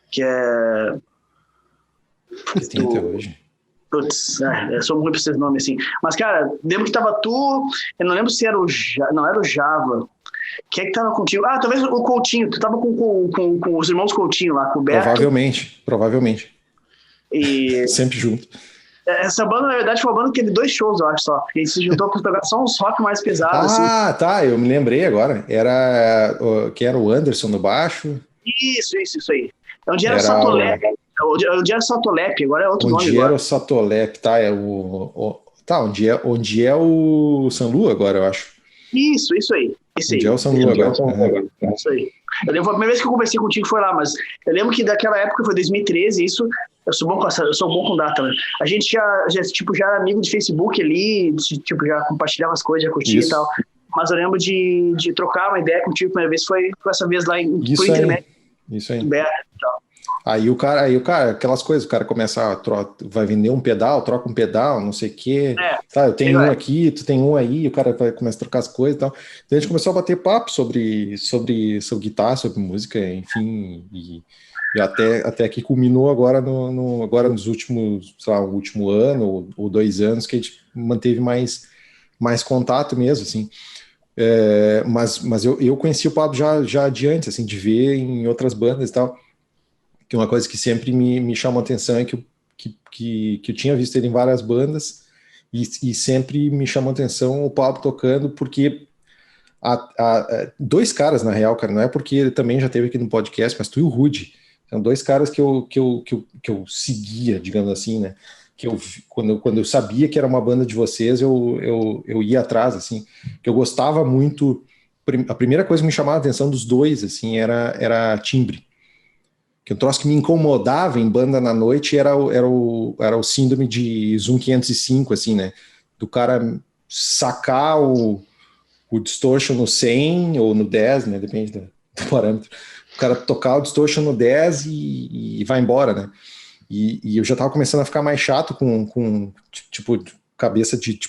Que é... Que tem até hoje. Putz, eu sou muito pra esses nomes assim. Mas, cara, lembro que tava tu... Eu não lembro se era não, era o Java. Quem é que tava contigo? Ah, talvez o Coutinho. Tu tava com os irmãos Coutinho lá, com o Beto. Provavelmente. E... Sempre junto. Essa banda, na verdade, foi uma banda que teve 2 shows, eu acho, só. Porque a gente se juntou com só uns rock mais pesados. Ah, tá, eu me lembrei agora. Era o Anderson no baixo. Isso aí. Onde era o Satolep. Onde era o Satolep, agora é outro nome. Onde era o Satolep, tá? Onde é o Sanlu agora, eu acho. Isso aí. Onde é o Sanlu agora. Isso aí. Eu lembro, a primeira vez que eu conversei contigo foi lá, mas eu lembro que daquela época, foi 2013, isso, eu sou bom com data, né? A gente já era amigo de Facebook ali, tipo, já compartilhava as coisas, já curtia e tal. Mas eu lembro de trocar uma ideia contigo a primeira vez, foi essa vez lá por internet. Isso aí. Aí o cara, aquelas coisas, o cara começa vai vender um pedal, troca um pedal, não sei o quê. Tá, eu tenho um aqui, tu tem um aí, o cara começa a trocar as coisas e tal. Então a gente começou a bater papo sobre guitarra, sobre música, enfim, e até que culminou agora agora nos últimos, sei lá, o último ano ou 2 anos que a gente manteve mais contato mesmo, assim. Mas eu conheci o Pablo já adiante, assim, de ver em outras bandas e tal. Que uma coisa que sempre me chamou a atenção é que eu tinha visto ele em várias bandas e sempre me chamou a atenção o Pablo tocando, porque dois caras, na real, cara, não é porque ele também já esteve aqui no podcast, mas tu e o Rudy, são 2 caras que eu seguia, digamos assim, né? Que quando eu sabia que era uma banda de vocês, eu ia atrás, assim, que eu gostava muito. A primeira coisa que me chamava a atenção dos dois, assim, era timbre. Que um troço que me incomodava em banda na noite era o síndrome de Zoom 505, assim, né? Do cara sacar o distortion no 100 ou no 10, né? Depende do parâmetro. O cara tocar o distortion no 10 e vai embora, né? E eu já tava começando a ficar mais chato com tipo, cabeça de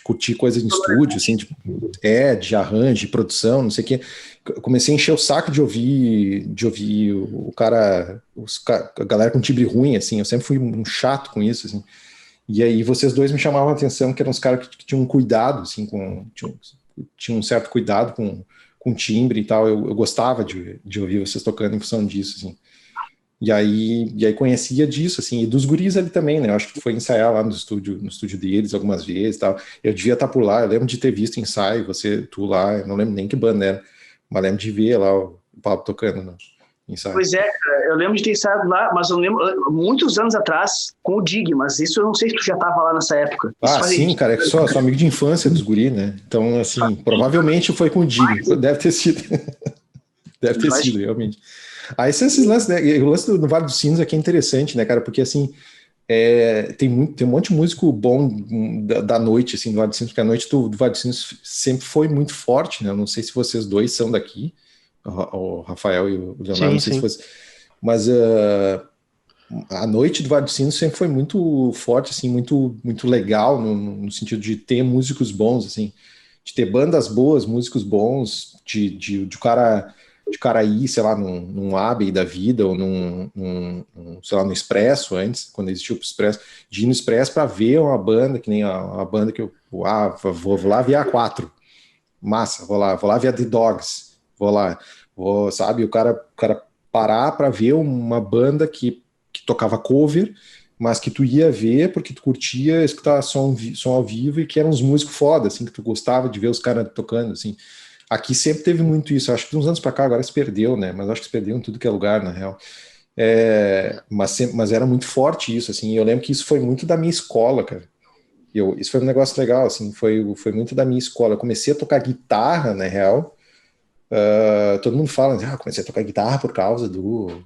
curtir coisas em estúdio, assim, de arranjo, de produção, não sei o quê. Eu comecei a encher o saco de ouvir o cara, a galera com timbre ruim, assim. Eu sempre fui um chato com isso, assim. E aí vocês dois me chamavam a atenção, que eram os caras que tinham um cuidado, assim, tinham um certo cuidado com timbre e tal. Eu gostava de ouvir vocês tocando em função disso, assim. E aí conhecia disso, assim, e dos guris ali também, né? Eu acho que foi ensaiar lá no estúdio deles algumas vezes e tal. Eu devia estar por lá, eu lembro de ter visto ensaio, tu lá, eu não lembro nem que banda era, mas lembro de ver lá o Pablo tocando no ensaio. Pois é, eu lembro de ter ensaiado lá, mas eu lembro muitos anos atrás com o Dig, mas isso eu não sei se tu já estava lá nessa época. Sim, cara, é que sou amigo de infância dos guris, né? Então, assim, provavelmente foi com o Dig, deve ter sido. Deve ter sido, realmente. Aí esses lances, né? O lance do Vale dos Sinos aqui é interessante, né, cara? Porque assim, tem um monte de músico bom da noite, assim, do Vale dos Sinos, porque a noite do Vale dos Sinos sempre foi muito forte, né? Eu não sei se vocês dois são daqui, o Rafael e o Leonardo, não sei se fosse. Mas a noite do Vale dos Sinos sempre foi muito forte, assim, muito, muito legal, no sentido de ter músicos bons, assim, de ter bandas boas, músicos bons, de cara ir, sei lá, num Abbey da vida, ou sei lá, no Expresso antes, quando existiu o Expresso, de ir no Expresso para ver uma banda, que nem a banda que eu vou lá ver a 4. Massa, vou lá ver a The Dogs, sabe, o cara parar para ver uma banda que tocava cover, mas que tu ia ver porque tu curtia escutar som ao vivo e que eram uns músicos foda, assim, que tu gostava de ver os caras tocando, assim. Aqui sempre teve muito isso, acho que de uns anos para cá agora se perdeu, né? Mas acho que se perdeu em tudo que é lugar, na real. Mas era muito forte isso, assim. Eu lembro que isso foi muito da minha escola, cara. Isso foi um negócio legal, assim. Foi muito da minha escola. Eu comecei a tocar guitarra, na real. Todo mundo fala, comecei a tocar guitarra por causa do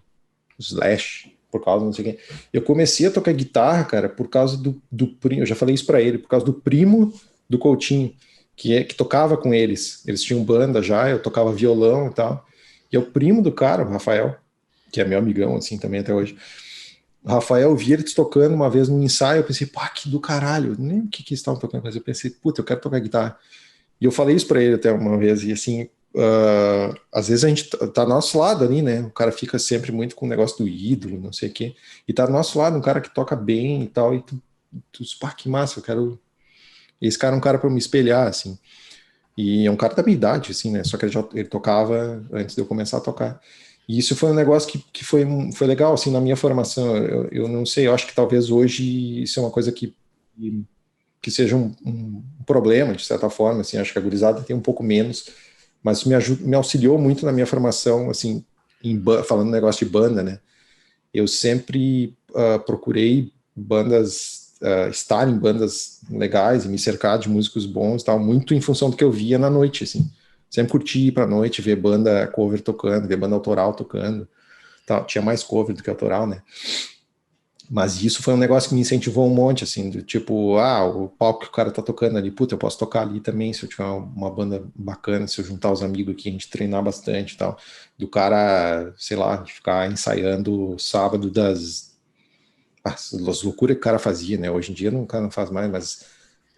Slash, por causa não sei o quê. Eu comecei a tocar guitarra, cara, por causa do primo. Eu já falei isso para ele, por causa do primo do Coutinho. Que tocava com eles. Eles tinham banda já, eu tocava violão e tal. E é o primo do cara, o Rafael, que é meu amigão, assim, também até hoje. O Rafael, eu vi eles tocando uma vez num ensaio, eu pensei, pá, que do caralho. Nem o que eles estavam tocando, mas eu pensei, puta, eu quero tocar guitarra. E eu falei isso pra ele até uma vez, e assim, às vezes a gente tá do nosso lado ali, né? O cara fica sempre muito com o negócio do ídolo, não sei o quê. E tá do nosso lado um cara que toca bem e tal, e tu pá, que massa, eu quero... Esse cara é um cara para me espelhar, assim. E é um cara da minha idade, assim, né? Só que ele tocava antes de eu começar a tocar. E isso foi um negócio que foi legal, assim, na minha formação. Eu não sei, eu acho que talvez hoje isso é uma coisa que seja um problema, de certa forma, assim. Acho que a gurizada tem um pouco menos, mas me auxiliou muito na minha formação, assim, falando negócio de banda, né? Eu sempre procurei estar em bandas legais e me cercar de músicos bons, tal, muito em função do que eu via na noite, assim, Sempre curti ir pra noite, ver banda cover tocando, ver banda autoral tocando. Tal. Tinha mais cover do que autoral, né? Mas isso foi um negócio que me incentivou um monte, assim, do tipo, o palco que o cara tá tocando ali, puta, eu posso tocar ali também, se eu tiver uma banda bacana, se eu juntar os amigos aqui, a gente treinar bastante e tal. Do cara, sei lá, ficar ensaiando sábado as loucuras que o cara fazia, né? Hoje em dia o cara não faz mais, mas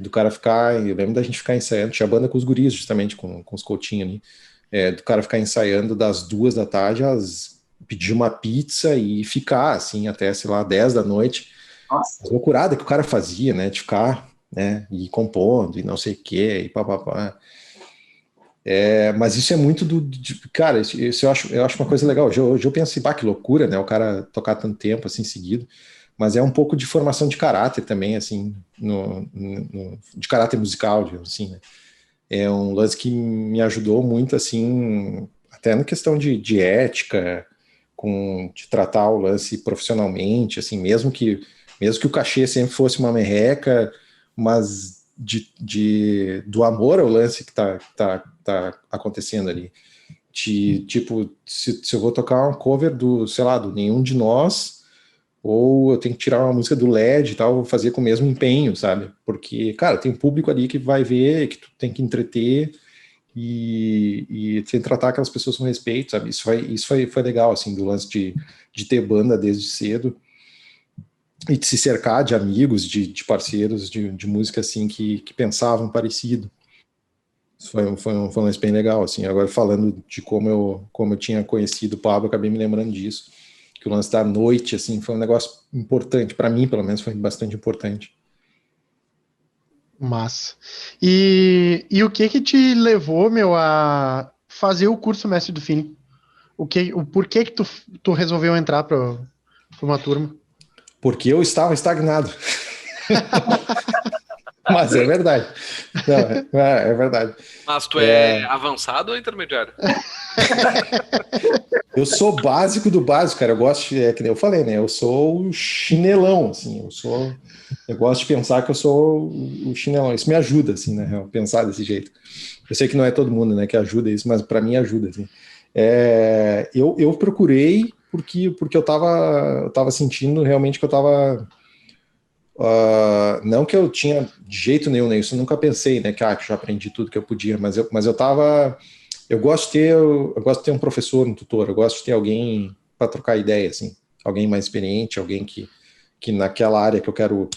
do cara ficar, eu lembro da gente ficar ensaiando, tinha banda com os guris, justamente, com os coutinhos ali, do cara ficar ensaiando das 2 da tarde pedir uma pizza e ficar, assim, até, sei lá, 10 da noite. Nossa. A loucurada que o cara fazia, né, de ficar, né, e compondo, e não sei o quê, e papapá. Mas isso é muito cara, isso eu acho uma coisa legal. Hoje eu penso assim, que loucura, né, o cara tocar tanto tempo, assim, seguido, mas é um pouco de formação de caráter também, assim, de caráter musical, assim, né. É um lance que me ajudou muito, assim, até na questão de ética, de tratar o lance profissionalmente, assim, mesmo que o cachê sempre fosse uma merreca, mas do amor ao lance que tá acontecendo ali. Tipo, se eu vou tocar um cover sei lá, do Nenhum de Nós, ou eu tenho que tirar uma música do LED e tal, vou fazer com o mesmo empenho, sabe? Porque, cara, tem um público ali que vai ver, que tu tem que entreter, e sem tratar aquelas pessoas com respeito, sabe? Isso foi legal, assim, do lance de ter banda desde cedo e de se cercar de amigos, de parceiros de música, assim, que pensavam parecido. Isso foi um lance bem legal, assim. Agora, falando de como eu tinha conhecido o Pablo, eu acabei me lembrando disso, que o lance da noite, assim, foi um negócio importante, para mim, pelo menos, foi bastante importante. Massa. E o que te levou, meu, a fazer o curso Mestre do Fim? O porquê que tu resolveu entrar para uma turma? Porque eu estava estagnado. Mas é verdade. Não, é verdade. Mas tu é avançado ou intermediário? Eu sou básico do básico, cara. Eu gosto, que nem eu falei, né? Eu sou o chinelão, assim. Eu gosto de pensar que eu sou o chinelão. Isso me ajuda, assim, né? Pensar desse jeito. Eu sei que não é todo mundo, né, que ajuda isso, mas para mim ajuda, assim. Eu procurei porque eu tava sentindo realmente que eu tava... não que eu tinha de jeito nenhum, né? Isso eu nunca pensei, né? Que eu já aprendi tudo que eu podia, mas eu tava... Eu gosto de ter um professor, um tutor, eu gosto de ter alguém para trocar ideia, assim, alguém mais experiente, alguém que naquela área que eu quero,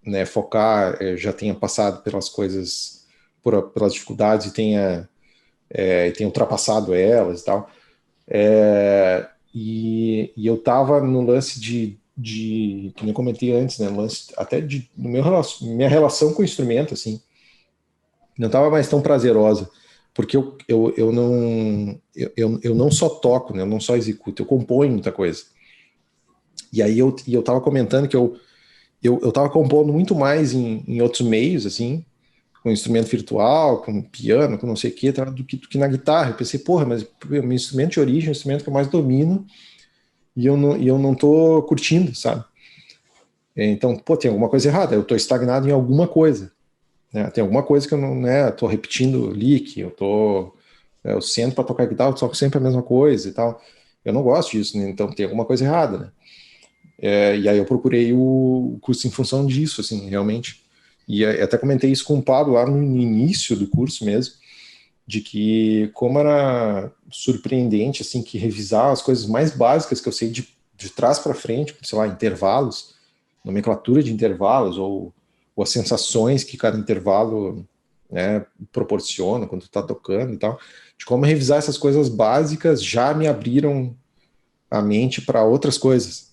né, focar, já tenha passado pelas coisas, pelas dificuldades e tenha ultrapassado elas e tal. E eu tava no lance que nem eu comentei antes, né, lance até minha relação com o instrumento, assim, não tava mais tão prazerosa, porque eu não só toco, né, eu não só executo, eu componho muita coisa. E aí eu tava comentando que eu tava compondo muito mais em outros meios, assim, com instrumento virtual, com piano, com não sei o que, do que na guitarra. Eu pensei, porra, mas meu instrumento de origem é o instrumento que eu mais domino e eu não tô curtindo, sabe? Então, pô, tem alguma coisa errada, eu tô estagnado em alguma coisa, né? Tem alguma coisa que eu não, né, tô repetindo lick, eu sento para tocar guitarra, eu toco sempre a mesma coisa e tal. Eu não gosto disso, né? Então tem alguma coisa errada, né? E aí eu procurei o curso em função disso, assim, realmente. E até comentei isso com o Pablo lá no início do curso mesmo, de que como era surpreendente, assim, que revisar as coisas mais básicas que eu sei de trás para frente, sei lá, intervalos, nomenclatura de intervalos, ou as sensações que cada intervalo, né, proporciona quando tu tá tocando e tal, de como revisar essas coisas básicas já me abriram a mente para outras coisas,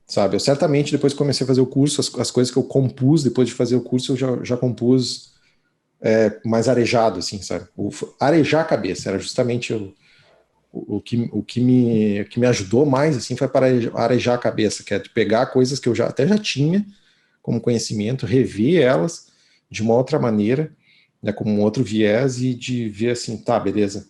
sabe? Eu certamente, depois que comecei a fazer o curso, as coisas que eu compus depois de fazer o curso, eu já compus mais arejado, assim, sabe? Arejar a cabeça, era justamente o que me ajudou mais, assim, foi para arejar a cabeça, que é de pegar coisas que eu até já tinha como conhecimento, rever elas de uma outra maneira, né, com um outro viés, e de ver assim, tá, beleza,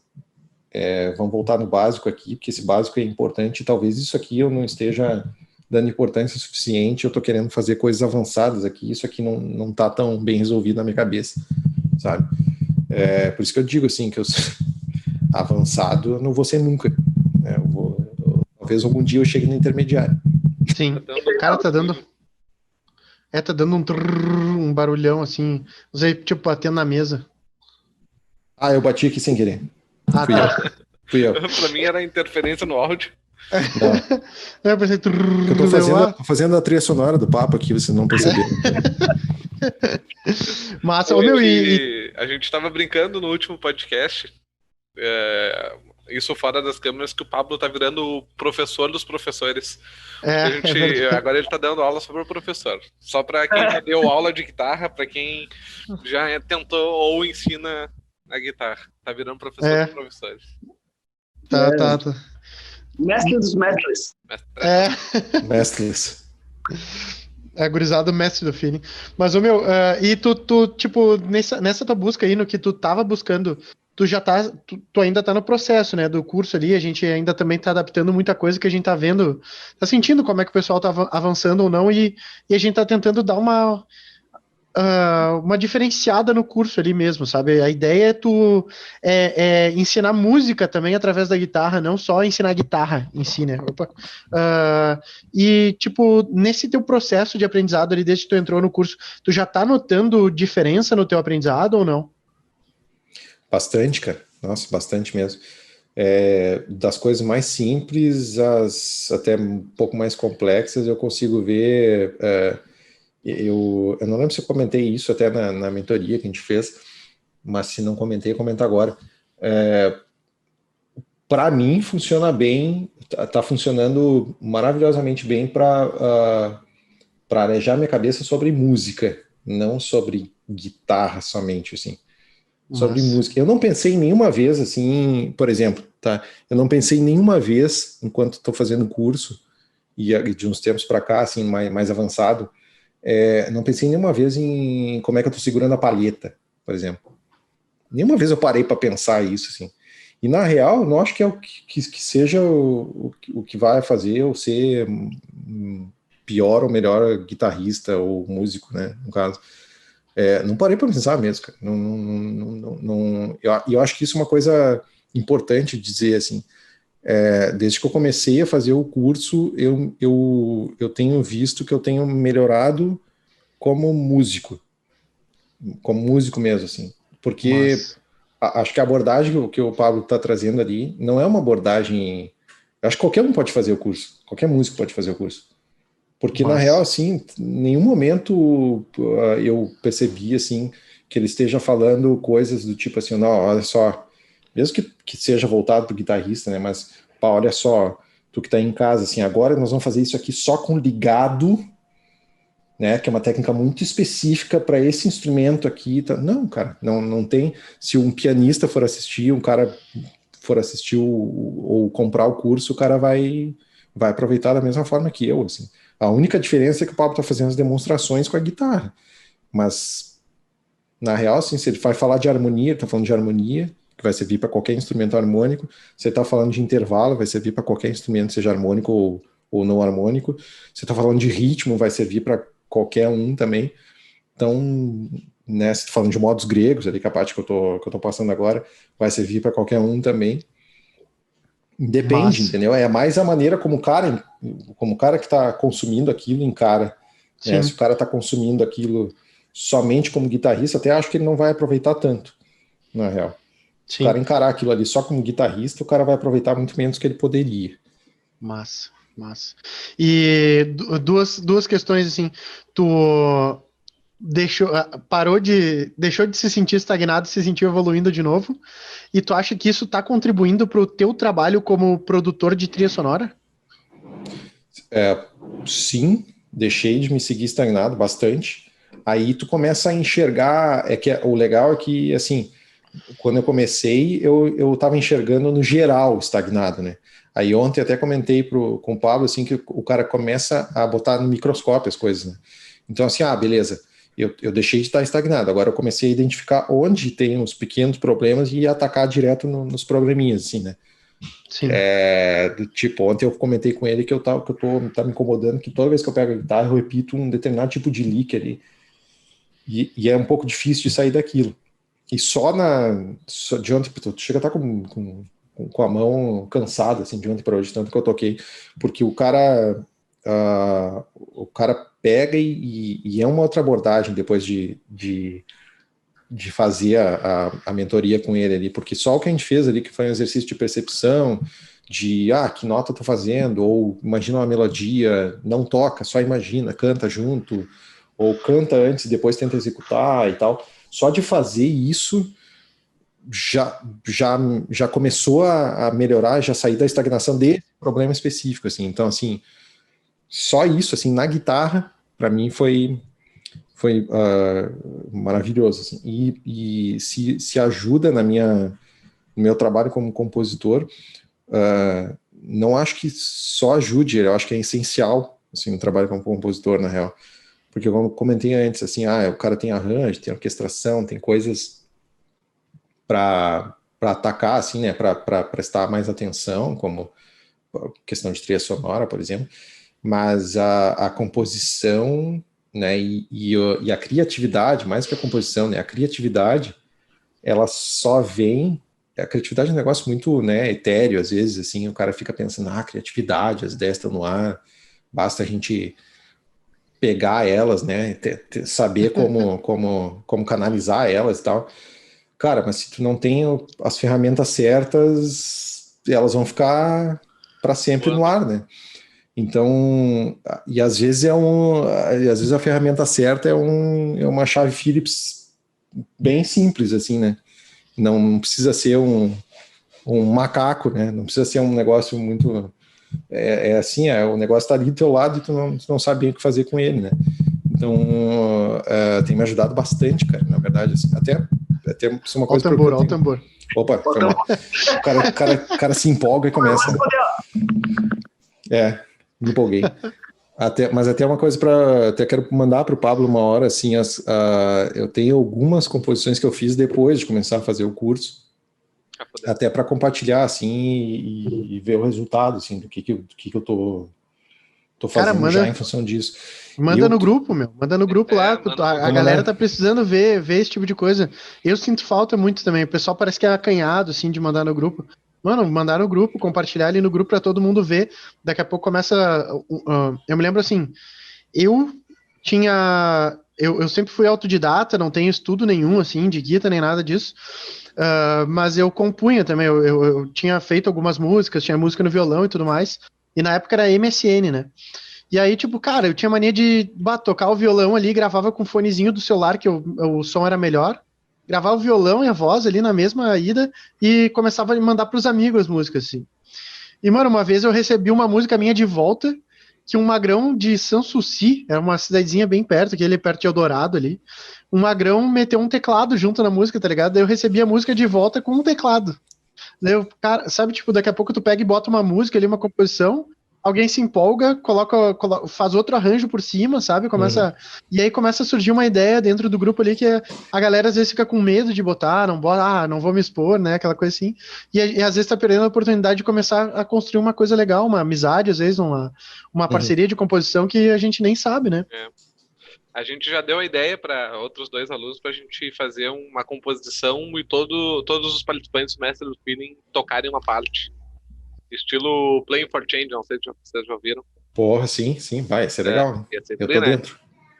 vamos voltar no básico aqui, porque esse básico é importante, e talvez isso aqui eu não esteja dando importância suficiente, eu tô querendo fazer coisas avançadas aqui, isso aqui não tá tão bem resolvido na minha cabeça, sabe? Por isso que eu digo assim, que avançado eu não vou ser nunca. Né? Talvez algum dia eu chegue no intermediário. Sim. Cara, tá dando um barulhão assim. Não sei, tipo, batendo na mesa. Ah, eu bati aqui sem querer. Ah, Fui tá. Fui eu. Pra mim era interferência no áudio. Não. Eu pensei, Eu tô fazendo a trilha sonora do papo aqui, vocês não perceberam. Massa, ô meu, A gente tava brincando no último podcast, isso fora das câmeras, que o Pablo tá virando o professor dos professores. Agora ele tá dando aula sobre o professor. Só pra quem já deu aula de guitarra, pra quem já tentou ou ensina a guitarra. Tá virando professor dos professores. Tá. Mestre dos mestres. Mestres. Gurizada, mestre do feeling. Mas, ô meu, e tu, tipo, nessa tua busca aí, no que tu tava buscando, tu já tá, tu ainda tá no processo, né, do curso ali, a gente ainda também tá adaptando muita coisa que a gente tá vendo, tá sentindo como é que o pessoal tá avançando ou não, e a gente tá tentando dar uma diferenciada no curso ali mesmo, sabe? A ideia é tu ensinar música também através da guitarra, não só ensinar guitarra em si, né? E, tipo, nesse teu processo de aprendizado ali, desde que tu entrou no curso, tu já tá notando diferença no teu aprendizado ou não? Bastante, cara. Nossa, bastante mesmo. Das coisas mais simples às até um pouco mais complexas, eu consigo ver... Eu não lembro se eu comentei isso até na mentoria que a gente fez, mas se não comentei, eu comento agora. Para mim, funciona bem, tá funcionando maravilhosamente bem para arejar minha cabeça sobre música, não sobre guitarra somente, assim. Sobre música. Eu não pensei nenhuma vez, assim, por exemplo, tá? Eu não pensei nenhuma vez, enquanto estou fazendo curso, e de uns tempos para cá, assim, mais avançado, não pensei nenhuma vez em como é que eu estou segurando a palheta, por exemplo. Nenhuma vez eu parei para pensar isso, assim. E na real, eu não acho que é o que seja o que vai fazer eu ser pior ou melhor guitarrista ou músico, né, no caso. Não parei para pensar mesmo, cara. Eu acho que isso é uma coisa importante dizer, assim. Desde que eu comecei a fazer o curso, eu tenho visto que eu tenho melhorado como músico mesmo, assim. Porque acho que a abordagem que o Pablo está trazendo ali não é uma abordagem... Acho que qualquer um pode fazer o curso. Qualquer músico pode fazer o curso. Porque, na real, assim, em nenhum momento eu percebi, assim, que ele esteja falando coisas do tipo assim, não, olha só, mesmo que seja voltado para o guitarrista, né, mas, pá, olha só, tu que tá em casa, assim, agora nós vamos fazer isso aqui só com ligado, né, que é uma técnica muito específica para esse instrumento aqui. Tá? Não, cara, não tem. Se um pianista for assistir, um cara for assistir ou comprar o curso, o cara vai aproveitar da mesma forma que eu, assim. A única diferença é que o Pablo está fazendo as demonstrações com a guitarra. Mas, na real, assim, se ele vai falar de harmonia, ele está falando de harmonia, que vai servir para qualquer instrumento harmônico. Se ele está falando de intervalo, vai servir para qualquer instrumento, seja harmônico ou não harmônico. Se está falando de ritmo, vai servir para qualquer um também. Então, né, se está falando de modos gregos, ali que é a parte que eu tô passando agora, vai servir para qualquer um também. Depende, entendeu? É mais a maneira como o cara que está consumindo aquilo encara. Né? Se o cara está consumindo aquilo somente como guitarrista, até acho que ele não vai aproveitar tanto, na real. Se o cara encarar aquilo ali só como guitarrista, o cara vai aproveitar muito menos que ele poderia. Massa. E duas questões, assim, tu deixou de se sentir estagnado, se sentiu evoluindo de novo, e tu acha que isso tá contribuindo pro teu trabalho como produtor de trilha sonora? Sim, deixei de me seguir estagnado bastante. Aí tu começa a enxergar, o legal é que, assim, quando eu comecei, eu tava enxergando no geral estagnado, né? Aí ontem até comentei com o Pablo, assim, que o cara começa a botar no microscópio as coisas, né? Então, assim, beleza, eu deixei de estar estagnado, agora eu comecei a identificar onde tem os pequenos problemas e atacar direto nos probleminhas, assim, né? Sim. Do tipo, ontem eu comentei com ele que tá me incomodando, que toda vez que eu pego a guitarra, eu repito um determinado tipo de lick ali, e é um pouco difícil de sair daquilo. E só de ontem, tu chega a estar com a mão cansada, assim, de ontem para hoje, tanto que eu toquei, porque o cara pega e é uma outra abordagem depois de fazer a mentoria com ele ali, porque só o que a gente fez ali, que foi um exercício de percepção, de, que nota eu tô fazendo, ou imagina uma melodia, não toca, só imagina, canta junto, ou canta antes e depois tenta executar e tal. Só de fazer isso já começou a melhorar, já sair da estagnação desse problema específico, assim. Então, assim, só isso, assim, na guitarra, para mim foi maravilhoso, assim. E se ajuda no meu trabalho como compositor. Não acho que só ajude, eu acho que é essencial, assim, um trabalho como compositor, na real. Porque, como eu comentei antes, assim, o cara tem arranjo, tem orquestração, tem coisas para atacar, assim, né, para prestar mais atenção, como questão de trilha sonora, por exemplo, mas a composição, né, e a criatividade, mais que a composição, né, a criatividade, ela só vem. A criatividade é um negócio muito, né, etéreo, às vezes, assim, o cara fica pensando, criatividade, as ideias estão no ar, basta a gente pegar elas, né, saber como canalizar elas e tal. Cara, mas se tu não tem as ferramentas certas, elas vão ficar para sempre no ar, né? Então, e às vezes às vezes a ferramenta certa é uma chave Phillips bem simples, assim, né? Não precisa ser um macaco, né? Não precisa ser um negócio muito... assim, o negócio tá ali do teu lado e tu não sabe o que fazer com ele, né? Então, tem me ajudado bastante, cara, na verdade, assim, até isso é uma coisa... Olha o tambor. Opa, foi mal. O cara se empolga e começa... Me empolguei. Mas até uma coisa até quero mandar para o Pablo uma hora, assim, eu tenho algumas composições que eu fiz depois de começar a fazer o curso, até para compartilhar, assim, e ver o resultado, assim, do que eu tô fazendo já em função disso. Manda no grupo, meu. Manda no grupo lá. A galera tá precisando ver esse tipo de coisa. Eu sinto falta muito também. O pessoal parece que é acanhado, assim, de mandar no grupo. Mano, mandar no grupo, compartilhar ali no grupo pra todo mundo ver. Daqui a pouco começa... eu me lembro, assim, eu sempre fui autodidata, não tenho estudo nenhum, assim, de guitarra nem nada disso. Mas eu compunha também. Eu tinha feito algumas músicas, tinha música no violão e tudo mais. E na época era MSN, né? E aí, tipo, cara, eu tinha mania de tocar o violão ali, gravava com o fonezinho do celular, que o som era melhor, gravava o violão e a voz ali na mesma ida e começava a mandar pros amigos as músicas, assim. E, mano, uma vez eu recebi uma música minha de volta, que um magrão de Sanssouci, era uma cidadezinha bem perto, aquele perto de Eldorado ali, um magrão meteu um teclado junto na música, tá ligado? Daí eu recebi a música de volta com um teclado. Daí eu, cara, sabe, tipo, daqui a pouco tu pega e bota uma música ali, uma composição, alguém se empolga, faz outro arranjo por cima, sabe? E aí começa a surgir uma ideia dentro do grupo ali que a galera às vezes fica com medo de botar, não vou me expor, né? Aquela coisa assim. E às vezes tá perdendo a oportunidade de começar a construir uma coisa legal, uma amizade, às vezes uma parceria de composição que a gente nem sabe, né? A gente já deu a ideia para outros 2 alunos para a gente fazer uma composição e todos os participantes do Mestre do Feeling tocarem uma parte. Estilo Playing for Change, não sei se vocês já ouviram. Porra, sim, vai ser legal. Eu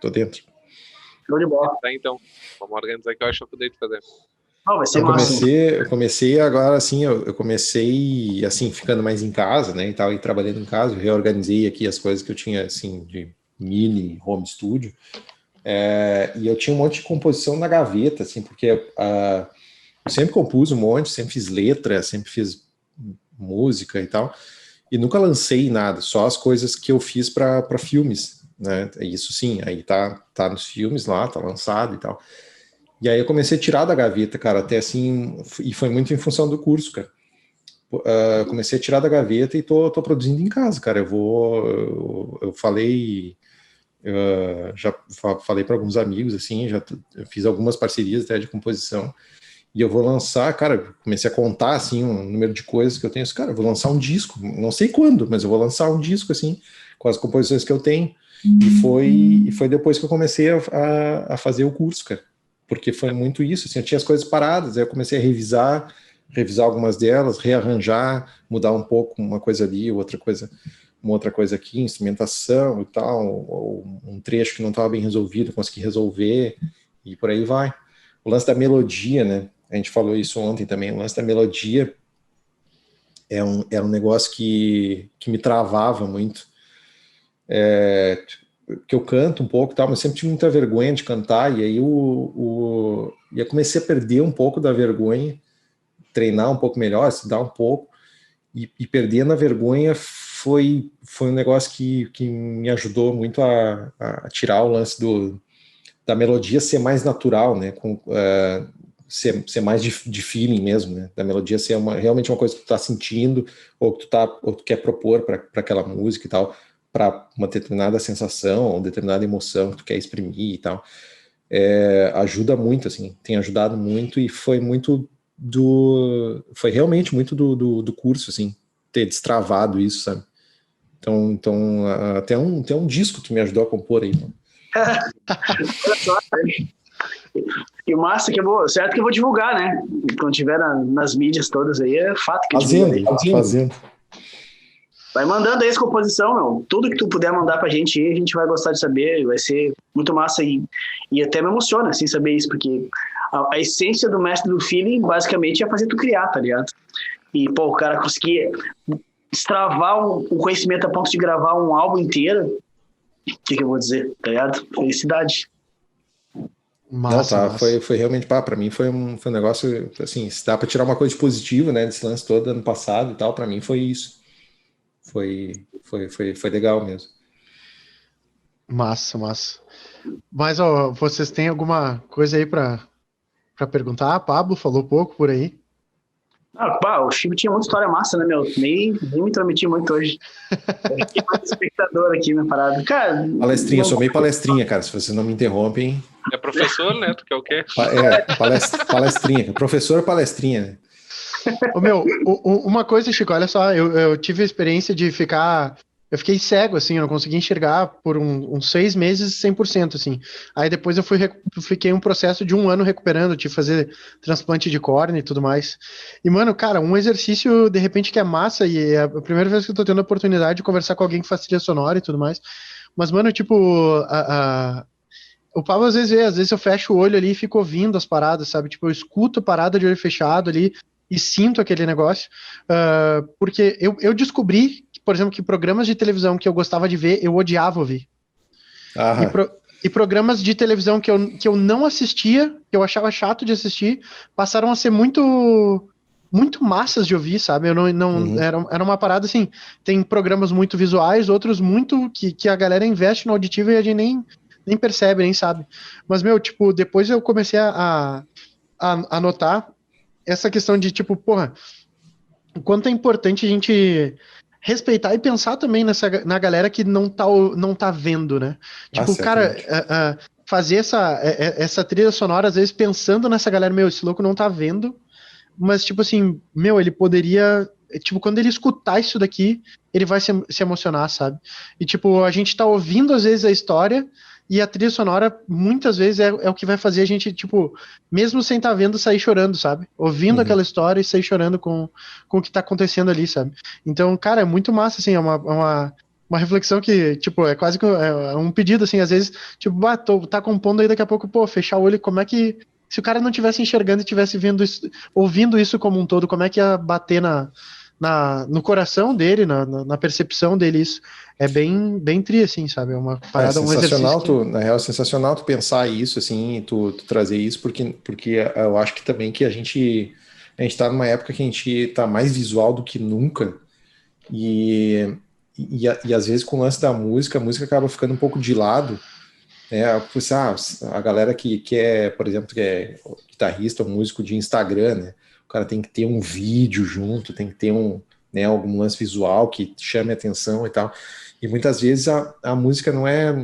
tô dentro, Show de bola. Tá, então, vamos organizar que eu acho que eu dei de fazer. Vai ser massa. Eu comecei agora, assim, eu comecei, assim, ficando mais em casa, né, e tal, e trabalhando em casa, eu reorganizei aqui as coisas que eu tinha, assim, de mini home studio, e eu tinha um monte de composição na gaveta, assim, porque eu sempre compus um monte, sempre fiz letra, sempre fiz música e tal, e nunca lancei nada, só as coisas que eu fiz para filmes, né? Isso sim, aí tá nos filmes lá, tá lançado e tal. E aí eu comecei a tirar da gaveta, cara, até assim, e foi muito em função do curso, cara. Comecei a tirar da gaveta e tô produzindo em casa, cara. Eu falei, já falei para alguns amigos, assim, eu fiz algumas parcerias até de composição. E eu vou lançar, cara, comecei a contar, assim, um número de coisas que eu tenho. Cara, eu vou lançar um disco, não sei quando, mas eu vou lançar um disco, assim, com as composições que eu tenho. E foi depois que eu comecei a fazer o curso, cara. porque foi muito isso, assim, eu tinha as coisas paradas, aí eu comecei a revisar algumas delas, rearranjar, mudar um pouco uma coisa ali, uma outra coisa aqui, instrumentação e tal, ou um trecho que não estava bem resolvido, consegui resolver, e por aí vai. O lance da melodia, né, a gente falou isso ontem também, o lance da melodia era um negócio que me travava muito, que eu canto um pouco, tal, mas sempre tive muita vergonha de cantar, e aí eu comecei a perder um pouco da vergonha, treinar um pouco melhor, estudar um pouco, e perdendo a vergonha foi um negócio que me ajudou muito a tirar o lance da melodia ser mais natural, né, ser mais de feeling mesmo, né, da melodia ser realmente uma coisa que tu tá sentindo, ou que tu quer propor para aquela música e tal, para uma determinada sensação, ou determinada emoção que tu quer exprimir e tal. Ajuda muito, assim, tem ajudado muito, e foi realmente muito do curso, assim, ter destravado isso, sabe? Então até um disco tu me ajudou a compor aí, mano. Olha só, que massa, que eu vou, certo que eu vou divulgar, né? Quando tiver nas mídias todas aí, é fato que Fazendo. Vai mandando aí as composição, meu. Tudo que tu puder mandar pra gente aí, a gente vai gostar de saber, vai ser muito massa e até me emociona, assim, saber isso, porque a essência do mestre do feeling, basicamente, é fazer tu criar, tá ligado? E, pô, o cara conseguir destravar um conhecimento a ponto de gravar um álbum inteiro, o que eu vou dizer, tá ligado? Felicidade. Massa, Não, tá, massa. foi realmente, para mim foi um negócio, assim, se dá para tirar uma coisa de positivo, né, desse lance todo ano passado e tal, para mim foi isso. Foi legal mesmo. Massa. Mas, ó, vocês têm alguma coisa aí pra perguntar? Pablo falou pouco por aí. Pá, o Chico tinha muita história massa, né, meu? Nem me intrometi muito hoje. Eu fiquei mais espectador aqui na parada. Cara, Palestrinha, sou meio palestrinha, cara, se vocês não me interrompem. É professor, né? Tu quer o quê? Palestrinha, professor palestrinha, né? Ô, meu, uma coisa, Chico, olha só, eu tive a experiência de ficar. Eu fiquei cego, assim, eu não consegui enxergar por uns 6 meses 100%, assim. Aí depois eu fiquei um processo de 1 ano recuperando, tive que fazer transplante de córnea e tudo mais. E, mano, cara, um exercício, de repente, que é massa, e é a primeira vez que eu tô tendo a oportunidade de conversar com alguém que faz trilha sonora e tudo mais. Mas, mano, tipo, o Pablo às vezes eu fecho o olho ali e fico ouvindo as paradas, sabe? Tipo, eu escuto a parada de olho fechado ali e sinto aquele negócio. Porque eu descobri, por exemplo, que programas de televisão que eu gostava de ver, eu odiava ouvir. E programas de televisão que eu não assistia, que eu achava chato de assistir, passaram a ser muito massas de ouvir, sabe? Eu não era uma parada assim, tem programas muito visuais, outros muito que a galera investe no auditivo e a gente nem percebe, nem sabe. Mas, meu, tipo, depois eu comecei a notar essa questão de, tipo, porra, o quanto é importante a gente respeitar e pensar também na galera que não tá vendo, né? Tipo, cara, fazer essa trilha sonora, às vezes, pensando nessa galera, meu, esse louco não tá vendo, mas, tipo assim, meu, ele poderia... Tipo, quando ele escutar isso daqui, ele vai se emocionar, sabe? E, tipo, a gente tá ouvindo, às vezes, a história, e a trilha sonora, muitas vezes, é o que vai fazer a gente, tipo, mesmo sem estar vendo, sair chorando, sabe? Ouvindo aquela história e sair chorando com o que tá acontecendo ali, sabe? Então, cara, é muito massa, assim, é uma reflexão que, tipo, é quase que um pedido, assim, às vezes, tipo, tá compondo aí daqui a pouco, pô, fechar o olho, como é que... Se o cara não tivesse enxergando e tivesse ouvindo isso como um todo, como é que ia bater no coração dele, na percepção dele isso? É bem tri, assim, sabe? É uma parada, um exercício. Na real, é sensacional tu pensar isso, assim, tu trazer isso, porque eu acho que também que a gente tá numa época que a gente tá mais visual do que nunca, e às vezes com o lance da música, a música acaba ficando um pouco de lado, né? A galera que é, por exemplo, que é guitarrista ou músico de Instagram, né? O cara tem que ter um vídeo junto, tem que ter né, algum lance visual que chame atenção e tal. E muitas vezes a música não é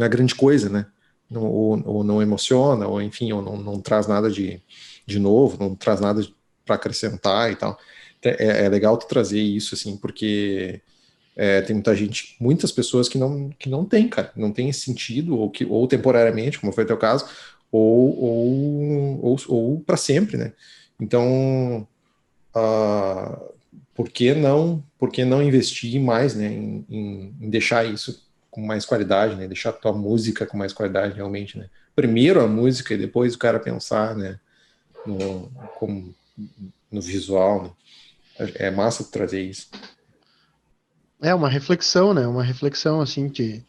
grande coisa, né? Ou não emociona, ou enfim, ou não traz nada de novo, não traz nada para acrescentar e tal. Então, é legal tu trazer isso, assim, porque Tem muitas pessoas que não tem, cara, não tem esse sentido, ou temporariamente, como foi o teu caso, ou para sempre, né? Então, por que não investir mais, né, em deixar isso com mais qualidade, né? Deixar a tua música com mais qualidade, realmente, né? Primeiro a música e depois o cara pensar, né, no visual, né? É massa trazer isso. É uma reflexão, né? Uma reflexão, assim, que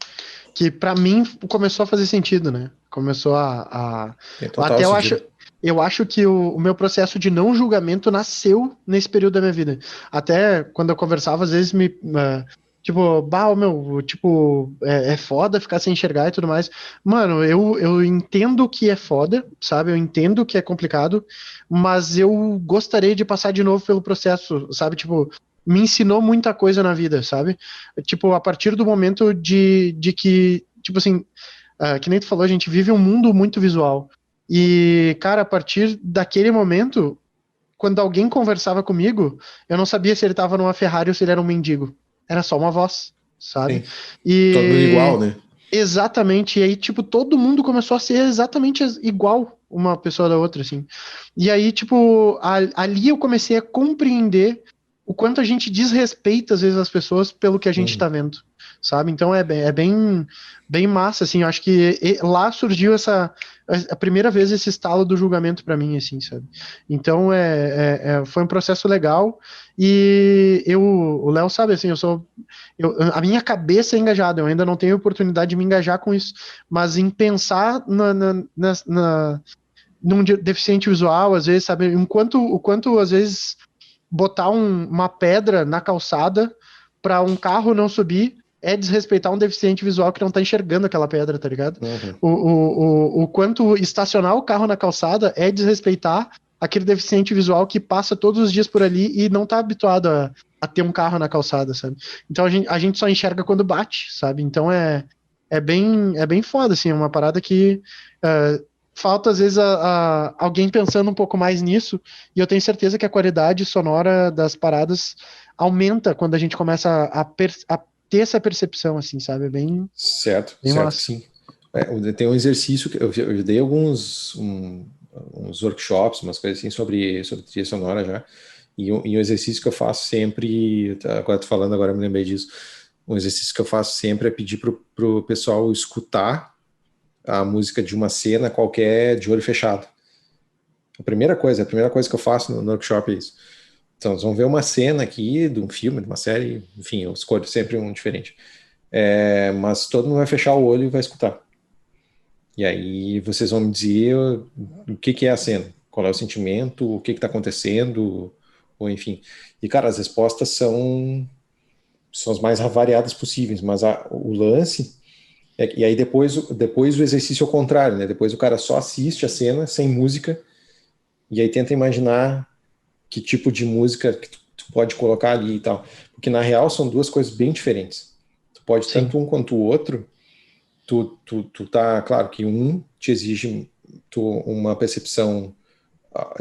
para mim começou a fazer sentido, né? Começou Tem total até sentido. eu acho que o meu processo de não julgamento nasceu nesse período da minha vida. Até quando eu conversava, às vezes tipo, tipo, é foda ficar sem enxergar e tudo mais. Mano, eu entendo que é foda, sabe? Eu entendo que é complicado, mas eu gostaria de passar de novo pelo processo, sabe? Tipo, me ensinou muita coisa na vida, sabe? Tipo, a partir do momento de que, tipo assim, que nem tu falou, a gente vive um mundo muito visual. E, cara, a partir daquele momento, quando alguém conversava comigo, eu não sabia se ele tava numa Ferrari ou se ele era um mendigo. Era só uma voz, sabe? Sim. Todo mundo E igual, né? exatamente, e aí, tipo, todo mundo começou a ser exatamente igual uma pessoa da outra, assim. E aí, tipo, ali eu comecei a compreender o quanto a gente desrespeita, às vezes, as pessoas pelo que a gente tá vendo, sabe? Então é bem massa, assim, eu acho que lá surgiu a primeira vez esse estalo do julgamento pra mim, assim, sabe? Então foi um processo legal e o Léo sabe, assim, a minha cabeça é engajada, eu ainda não tenho oportunidade de me engajar com isso, mas em pensar num deficiente visual, às vezes, sabe, o quanto às vezes botar uma pedra na calçada para um carro não subir é desrespeitar um deficiente visual que não tá enxergando aquela pedra, tá ligado? Uhum. O quanto estacionar o carro na calçada é desrespeitar aquele deficiente visual que passa todos os dias por ali e não tá habituado a ter um carro na calçada, sabe? Então a gente só enxerga quando bate, sabe? Então é bem foda, assim, é uma parada que falta às vezes alguém pensando um pouco mais nisso, e eu tenho certeza que a qualidade sonora das paradas aumenta quando a gente começa a ter essa percepção, assim, sabe? É bem Certo que massa. sim. Tem um exercício que eu dei uns workshops, umas coisas assim sobre trilha sonora já, e um exercício que eu faço sempre, agora tô falando, agora eu me lembrei disso, um exercício que eu faço sempre é pedir pro pessoal escutar a música de uma cena qualquer de olho fechado. A primeira coisa que eu faço no workshop é isso. Então, nós vamos ver uma cena aqui de um filme, de uma série, enfim, eu escolho sempre um diferente. Mas todo mundo vai fechar o olho e vai escutar. E aí vocês vão me dizer o que é a cena, qual é o sentimento, o que está acontecendo, ou enfim. E, cara, as respostas são as mais variadas possíveis, mas o lance... E aí depois o exercício é o contrário, né? Depois o cara só assiste a cena sem música e aí tenta imaginar que tipo de música que tu pode colocar ali e tal. Porque na real são duas coisas bem diferentes. Tu pode, Sim. Tanto um quanto o outro, tu tá, claro que um te exige uma percepção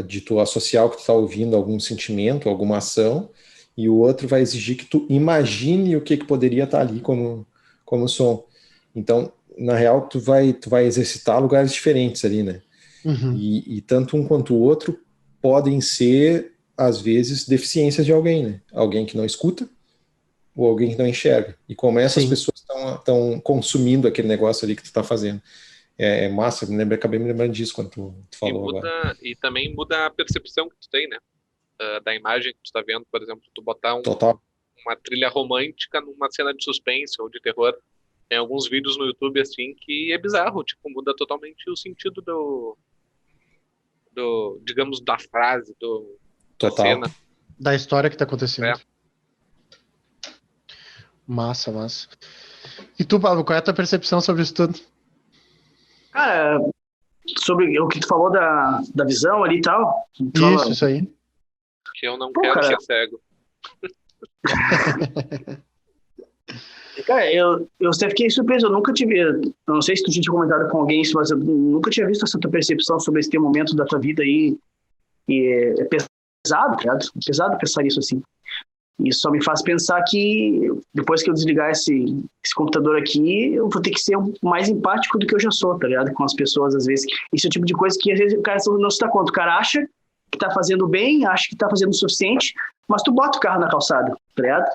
de tu associar o que tu tá ouvindo a algum sentimento, alguma ação, e o outro vai exigir que tu imagine o que poderia estar ali como som. Então, na real, tu vai exercitar lugares diferentes ali, né? Uhum. E tanto um quanto o outro podem ser, às vezes, deficiências de alguém, né? Alguém que não escuta ou alguém que não enxerga. E como essas Sim. pessoas estão consumindo aquele negócio ali que tu tá fazendo. É massa, acabei me lembrando disso quando tu falou agora. E também muda a percepção que tu tem, né? Da imagem que tu tá vendo, por exemplo, tu botar Total. uma trilha romântica numa cena de suspense ou de terror. Tem alguns vídeos no YouTube, assim, que é bizarro, tipo, muda totalmente o sentido digamos, da frase, da Total. cena. Da história que tá acontecendo. Massa. E tu, Pablo, qual é a tua percepção sobre isso tudo? Cara, sobre o que tu falou da visão ali e tal. Isso aí. Que eu não quero ser cego. Cara, eu até fiquei surpreso, eu nunca tive, eu não sei se tu tinha comentado com alguém isso, mas eu nunca tinha visto essa tua percepção sobre esse teu momento da tua vida aí, e é pesado, cara, é pesado pensar isso assim. Isso só me faz pensar que depois que eu desligar esse computador aqui, eu vou ter que ser mais empático do que eu já sou, tá ligado? Com as pessoas, às vezes. Isso é o tipo de coisa que às vezes o cara não se dá conta. O cara acha que tá fazendo bem, acha que tá fazendo o suficiente, mas tu bota o carro na calçada, tá ligado?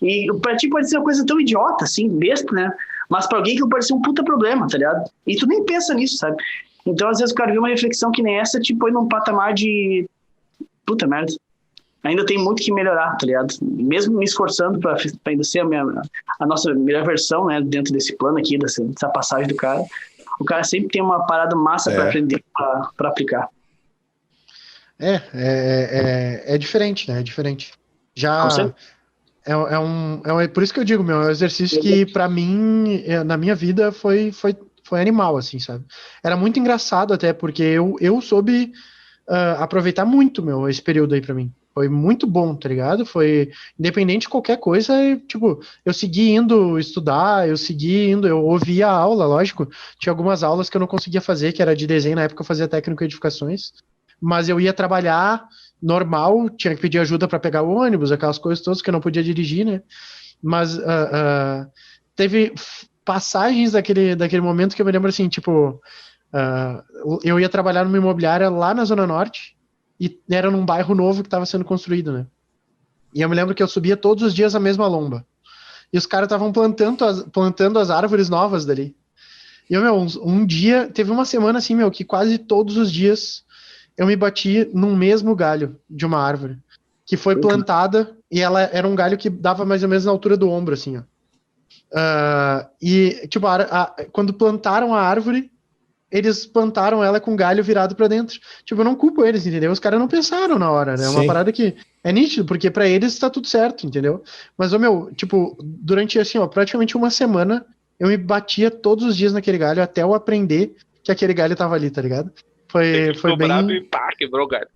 E pra ti pode ser uma coisa tão idiota, assim, besta, né? Mas pra alguém que pode ser um puta problema, tá ligado? E tu nem pensa nisso, sabe? Então, às vezes, o cara vê uma reflexão que nem essa, te põe num patamar de puta merda. Ainda tem muito que melhorar, tá ligado? Mesmo me esforçando pra ainda ser a nossa melhor versão, né? Dentro desse plano aqui, dessa passagem do cara. O cara sempre tem uma parada massa pra aprender, pra aplicar. É diferente, né? É diferente. Já por isso que eu digo, meu, é um exercício que pra mim, na minha vida, foi animal, assim, sabe? Era muito engraçado até, porque eu soube aproveitar muito, meu, esse período aí pra mim. Foi muito bom, tá ligado? Foi, independente de qualquer coisa, tipo, eu segui indo estudar, eu ouvia a aula, lógico. Tinha algumas aulas que eu não conseguia fazer, que era de desenho, na época eu fazia técnico em edificações, mas eu ia trabalhar normal, tinha que pedir ajuda para pegar o ônibus, aquelas coisas todas que eu não podia dirigir, né? Mas teve passagens daquele momento que eu me lembro assim, tipo, eu ia trabalhar numa imobiliária lá na Zona Norte, e era num bairro novo que estava sendo construído, né? E eu me lembro que eu subia todos os dias a mesma lomba. E os caras estavam plantando as árvores novas dali. E eu, meu, um dia, teve uma semana assim, meu, que quase todos os dias eu me bati num mesmo galho de uma árvore, que foi plantada, e ela era um galho que dava mais ou menos na altura do ombro, assim, ó. E, tipo, quando plantaram a árvore, eles plantaram ela com galho virado pra dentro. Tipo, eu não culpo eles, entendeu? Os caras não pensaram na hora, né? É uma parada que é nítido, porque pra eles tá tudo certo, entendeu? Mas, meu, tipo, durante, assim, ó, praticamente uma semana, eu me batia todos os dias naquele galho até eu aprender que aquele galho tava ali, tá ligado? Foi bem... bravo e pá, quebrou o galho.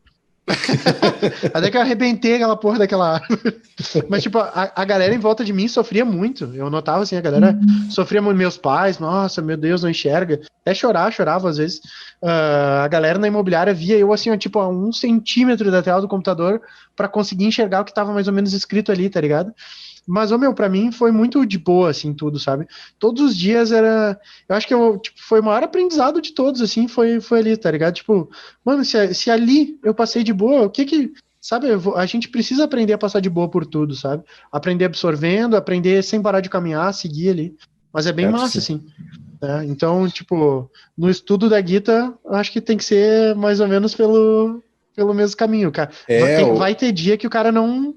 Até que eu arrebentei aquela porra daquela árvore. Mas, tipo, a galera em volta de mim sofria muito. Eu notava, assim, a galera sofria muito. Meus pais, nossa, meu Deus, não enxerga. Até chorava às vezes. A galera na imobiliária via eu, assim, ó, tipo, a 1 centímetro da tela do computador pra conseguir enxergar o que tava mais ou menos escrito ali, tá ligado? Mas, meu, pra mim foi muito de boa, assim, tudo, sabe? Todos os dias era... Eu acho que foi o maior aprendizado de todos, assim, foi ali, tá ligado? Tipo, mano, se ali eu passei de boa, o que... Sabe, a gente precisa aprender a passar de boa por tudo, sabe? Aprender absorvendo, aprender sem parar de caminhar, seguir ali. Mas é bem massa, assim. Né? Então, tipo, no estudo da guita, acho que tem que ser mais ou menos pelo mesmo caminho, cara. Vai ter dia que o cara não...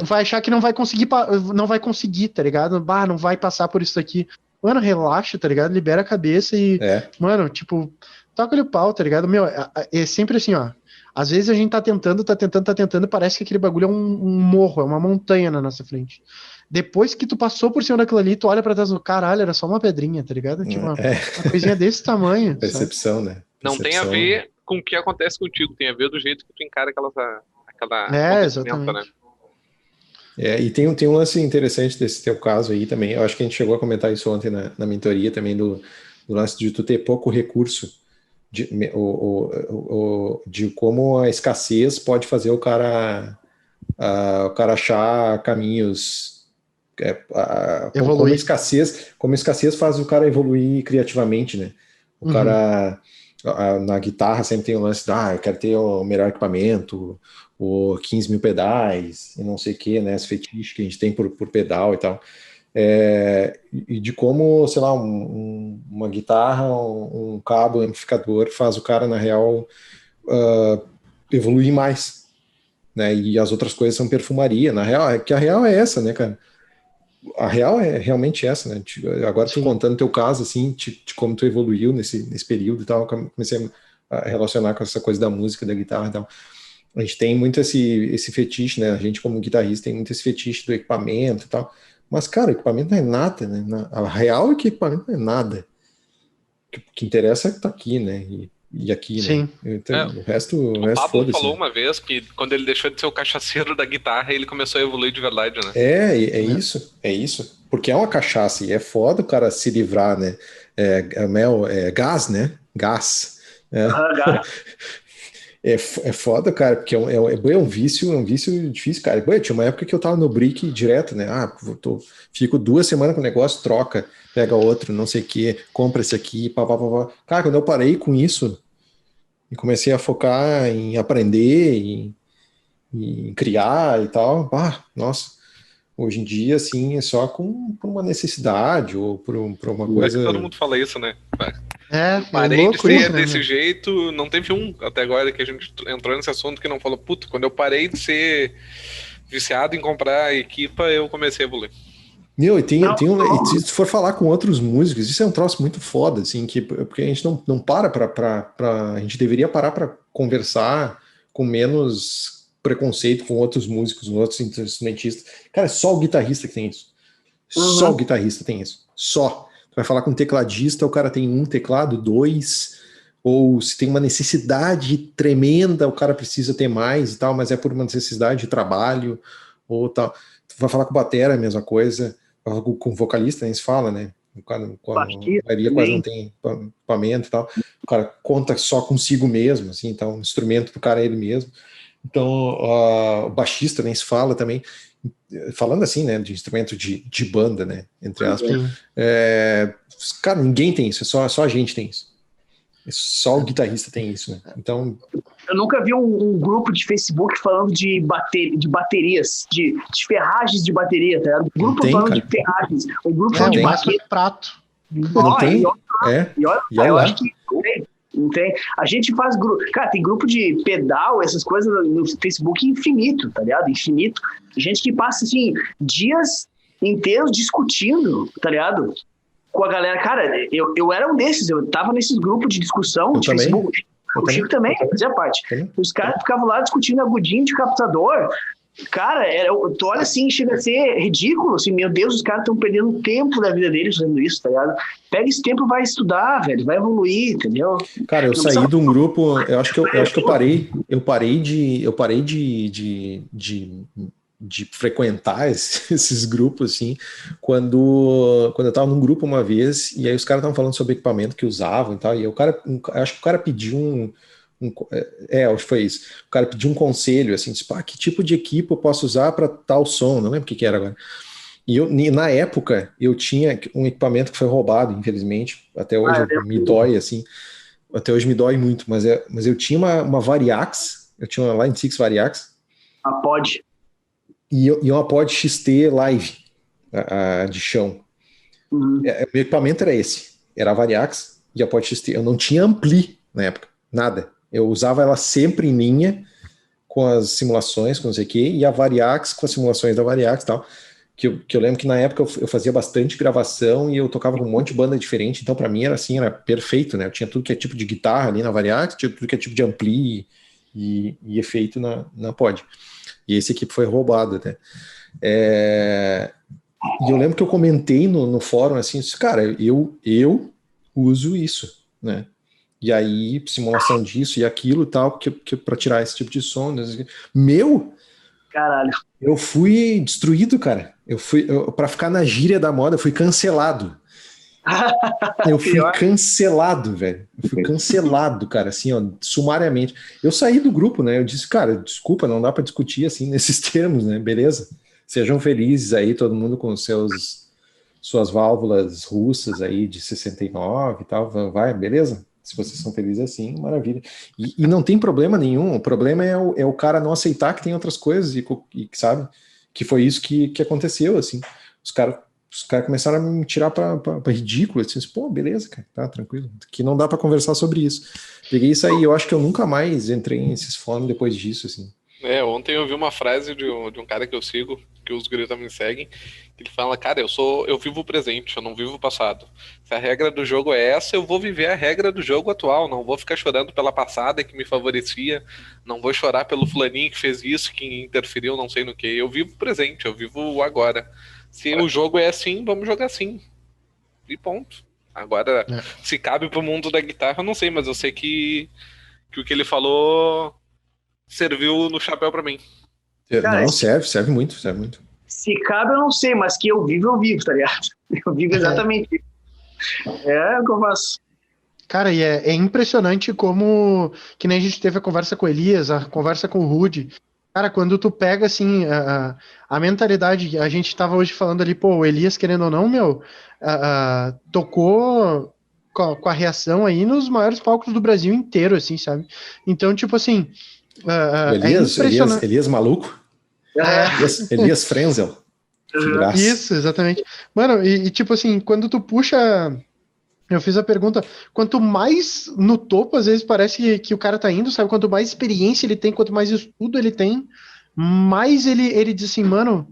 Vai achar que não vai conseguir, tá ligado? Não vai passar por isso aqui. Mano, relaxa, tá ligado? Libera a cabeça e, mano, tipo, toca-lhe o pau, tá ligado? Meu, é sempre assim, ó. Às vezes a gente tá tentando, parece que aquele bagulho é um morro, é uma montanha na nossa frente. Depois que tu passou por cima daquilo ali, tu olha pra trás do caralho, era só uma pedrinha, tá ligado? Tipo, uma coisinha desse tamanho. Percepção, sabe? né? Não tem a ver com o que acontece contigo, tem a ver do jeito que tu encara aquela exatamente. Né? E tem um lance interessante desse teu caso aí também. Eu acho que a gente chegou a comentar isso ontem na mentoria também, do lance de tu ter pouco recurso, de como a escassez pode fazer o cara achar caminhos. Como a escassez faz o cara evoluir criativamente, né? O cara na guitarra sempre tem o lance eu quero ter o melhor equipamento, o 15 mil pedais, e não sei o que, né? Esse fetiche que a gente tem por pedal e tal. E de como, sei lá, uma guitarra, um cabo, um amplificador faz o cara, na real, evoluir mais, né? E as outras coisas são perfumaria. Na real, que a real é essa, né, cara? A real é realmente essa, né? Agora, tu contando teu caso, assim, de como tu evoluiu nesse período e tal, comecei a relacionar com essa coisa da música, da guitarra e tal. A gente tem muito esse fetiche, né? A gente, como guitarrista, tem muito esse fetiche do equipamento e tal. Mas, cara, o equipamento não é nada, né? A real é que o equipamento não é nada. O que interessa é que tá aqui, né? E aqui, Sim. Né? Então, o resto Pablo falou uma vez que quando ele deixou de ser o cachaceiro da guitarra, ele começou a evoluir de verdade, né? Isso. Porque é uma cachaça e é foda o cara se livrar, né? É gás, né? Gás. Gás. É foda, cara, porque é um vício difícil, cara. Tinha uma época que eu tava no brick direto, né? Fico 2 semanas com o negócio, troca, pega outro, não sei o que, compra esse aqui, pá. Cara, quando eu parei com isso e comecei a focar em aprender, em criar e tal, nossa, hoje em dia, assim, é só por uma necessidade ou por uma coisa... É que todo mundo fala isso, né? Parei de ser isso, né, desse jeito, não teve um até agora que a gente entrou nesse assunto que não falou, puta, quando eu parei de ser viciado em comprar equipa, eu comecei a evoluir. Meu, e se for falar com outros músicos, isso é um troço muito foda, assim, porque a gente não para a gente deveria parar para conversar com menos preconceito com outros músicos, com outros instrumentistas. Cara, é só o guitarrista que tem isso. Só o guitarrista tem isso. Só. Tu vai falar com um tecladista, o cara tem 1 teclado, 2, ou se tem uma necessidade tremenda, o cara precisa ter mais e tal, mas é por uma necessidade de trabalho, ou tal. Tu vai falar com o batera, a mesma coisa, com o vocalista, nem se fala, né? A maioria quase não tem equipamento e tal. O cara conta só consigo mesmo, assim, então, o instrumento pro cara é ele mesmo. Então, o baixista nem se fala também. Falando assim, né, de instrumento de banda, né, entre aspas, cara, ninguém tem isso, só a gente tem isso. Só o guitarrista tem isso, né? Então... Eu nunca vi um grupo de Facebook falando de baterias, de ferragens de bateria, tá ligado? Grupo tem, falando cara. de ferragens, um grupo falando de bateria. Prato. Não tem? Eu acho que não tem. A gente faz grupo. Cara, tem grupo de pedal, essas coisas no Facebook infinito, tá ligado? Infinito. Gente que passa, assim, dias inteiros discutindo, tá ligado? Com a galera. Cara, eu era um desses, eu tava nesses grupos de discussão de Facebook. O Chico também, fazia parte. Os caras ficavam lá discutindo agudinho de captador. Cara, tu olha assim, chega a ser ridículo, assim, meu Deus, os caras estão perdendo tempo da vida deles fazendo isso, tá ligado? Pega esse tempo e vai estudar, velho, vai evoluir, entendeu? Cara, eu saí de um grupo, eu acho que eu parei de frequentar esses grupos, assim, quando eu tava num grupo uma vez, e aí os caras estavam falando sobre equipamento que usavam e tal, e acho que o cara pediu acho que foi isso. O cara pediu um conselho, assim, disse, que tipo de equipo eu posso usar para tal som? Não lembro o que era agora. E na época, eu tinha um equipamento que foi roubado, infelizmente. Até hoje me dói, assim. Até hoje me dói muito, mas eu tinha uma Variax, eu tinha uma Line 6 Variax. A Pod. E uma Pod XT Live, de chão. Meu equipamento era esse. Era a Variax e a Pod XT. Eu não tinha ampli na época, nada. Eu usava ela sempre em linha, com as simulações, com não sei o quê, e a Variax com as simulações da Variax e tal. Que eu lembro que na época eu fazia bastante gravação e eu tocava com um monte de banda diferente, então para mim era assim, era perfeito, né? Eu tinha tudo que é tipo de guitarra ali na Variax, tinha tudo que é tipo de ampli e efeito na Pod. E esse aqui foi roubado, né? E eu lembro que eu comentei no fórum assim, cara, eu uso isso, né? E aí, simulação disso e aquilo e tal, que para tirar esse tipo de som. Caralho. Eu fui destruído, cara. Para ficar na gíria da moda, eu fui cancelado. Eu fui cancelado, velho. Eu fui cancelado, cara, assim, ó, sumariamente. Eu saí do grupo, né? Eu disse, cara, desculpa, não dá para discutir assim nesses termos, né? Beleza? Sejam felizes aí, todo mundo com suas válvulas russas aí de 69 e tal. Vai, beleza? Se vocês são felizes assim, maravilha. E não tem problema nenhum. O problema é o cara não aceitar que tem outras coisas e sabe? Que foi isso que aconteceu, assim. Os caras começaram a me tirar para ridículo. Assim, pô, beleza, cara, tá tranquilo. Que não dá para conversar sobre isso. Peguei isso aí. Eu acho que eu nunca mais entrei nesses fóruns depois disso, assim. Ontem eu vi uma frase de um cara que eu sigo, que os guris também seguem, que ele fala, cara, eu vivo o presente, eu não vivo o passado. Se a regra do jogo é essa, eu vou viver a regra do jogo atual, não vou ficar chorando pela passada que me favorecia, não vou chorar pelo fulaninho que fez isso, que interferiu não sei no que. Eu vivo o presente, eu vivo o agora. Se o jogo é assim, vamos jogar assim. E ponto. Agora, se cabe pro mundo da guitarra, eu não sei, mas eu sei que o que ele falou serviu no chapéu pra mim. Cara, não, serve muito. Se cabe, eu não sei, mas que eu vivo, tá ligado? Eu vivo exatamente isso. É o que eu faço. Cara, e é impressionante como, que nem a gente teve a conversa com o Elias, a conversa com o Rude. Cara, quando tu pega, assim, a mentalidade, a gente tava hoje falando ali, pô, o Elias, querendo ou não, meu, tocou com a reação aí nos maiores palcos do Brasil inteiro, assim, sabe? Então, tipo assim, O é impressionante. Elias maluco? Elias Frenzel. Figuraça. Isso, exatamente. Mano, tipo assim, quando tu puxa. Eu fiz a pergunta, quanto mais no topo, às vezes parece que o cara tá indo, sabe? Quanto mais experiência ele tem, quanto mais estudo ele tem, mais ele diz assim, mano,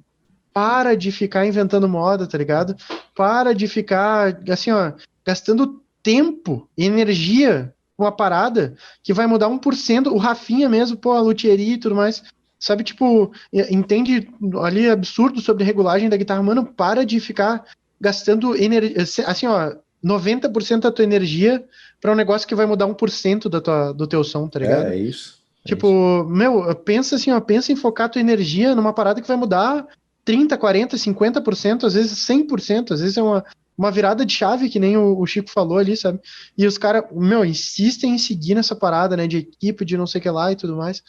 para de ficar inventando moda, tá ligado? Para de ficar, assim, ó, gastando tempo e energia com uma parada que vai mudar 1%. O Rafinha mesmo, pô, a luthieria e tudo mais, sabe? Tipo, entende ali absurdo sobre regulagem da guitarra, mano, para de ficar gastando energia, assim, ó, 90% da tua energia para um negócio que vai mudar 1% do teu som, tá ligado? É isso. Tipo, meu, pensa assim, ó, pensa em focar a tua energia numa parada que vai mudar 30, 40, 50%, às vezes 100%, às vezes é uma virada de chave, que nem o Chico falou ali, sabe? E os caras, meu, insistem em seguir nessa parada, né, de equipe, de não sei o que lá e tudo mais.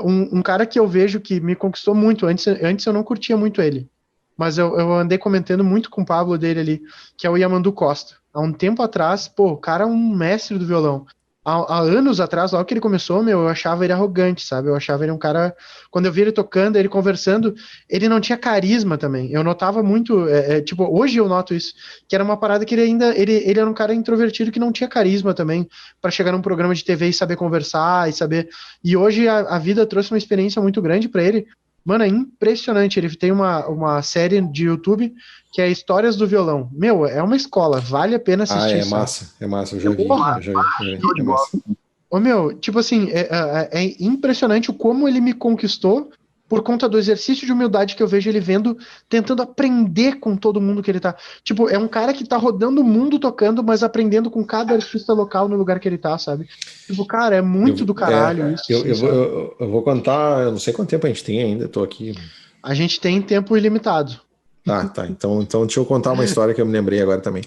Um cara que eu vejo que me conquistou muito, antes eu não curtia muito ele, mas eu andei comentando muito com o Pablo dele ali, que é o Yamandu Costa. Há um tempo atrás, pô, o cara é um mestre do violão. Há anos atrás, logo que ele começou, meu, eu achava ele arrogante, sabe? Eu achava ele um cara... Quando eu vi ele tocando, ele conversando, ele não tinha carisma também. Eu notava muito, tipo, hoje eu noto isso, que era uma parada que ele era um cara introvertido que não tinha carisma também, para chegar num programa de TV e saber conversar, e saber... E hoje a vida trouxe uma experiência muito grande para ele. Mano, é impressionante. Ele tem uma série de YouTube que é Histórias do Violão. Meu, é uma escola, vale a pena assistir. É massa, eu já vi. É massa. Ô, meu, tipo assim, é impressionante o como ele me conquistou por conta do exercício de humildade que eu vejo ele tentando aprender com todo mundo que ele tá. Tipo, é um cara que tá rodando o mundo tocando, mas aprendendo com cada artista local no lugar que ele tá, sabe? Tipo, cara, é muito do caralho isso. Eu vou contar, eu não sei quanto tempo a gente tem ainda, tô aqui. A gente tem tempo ilimitado. Tá. Então deixa eu contar uma história que eu me lembrei agora também.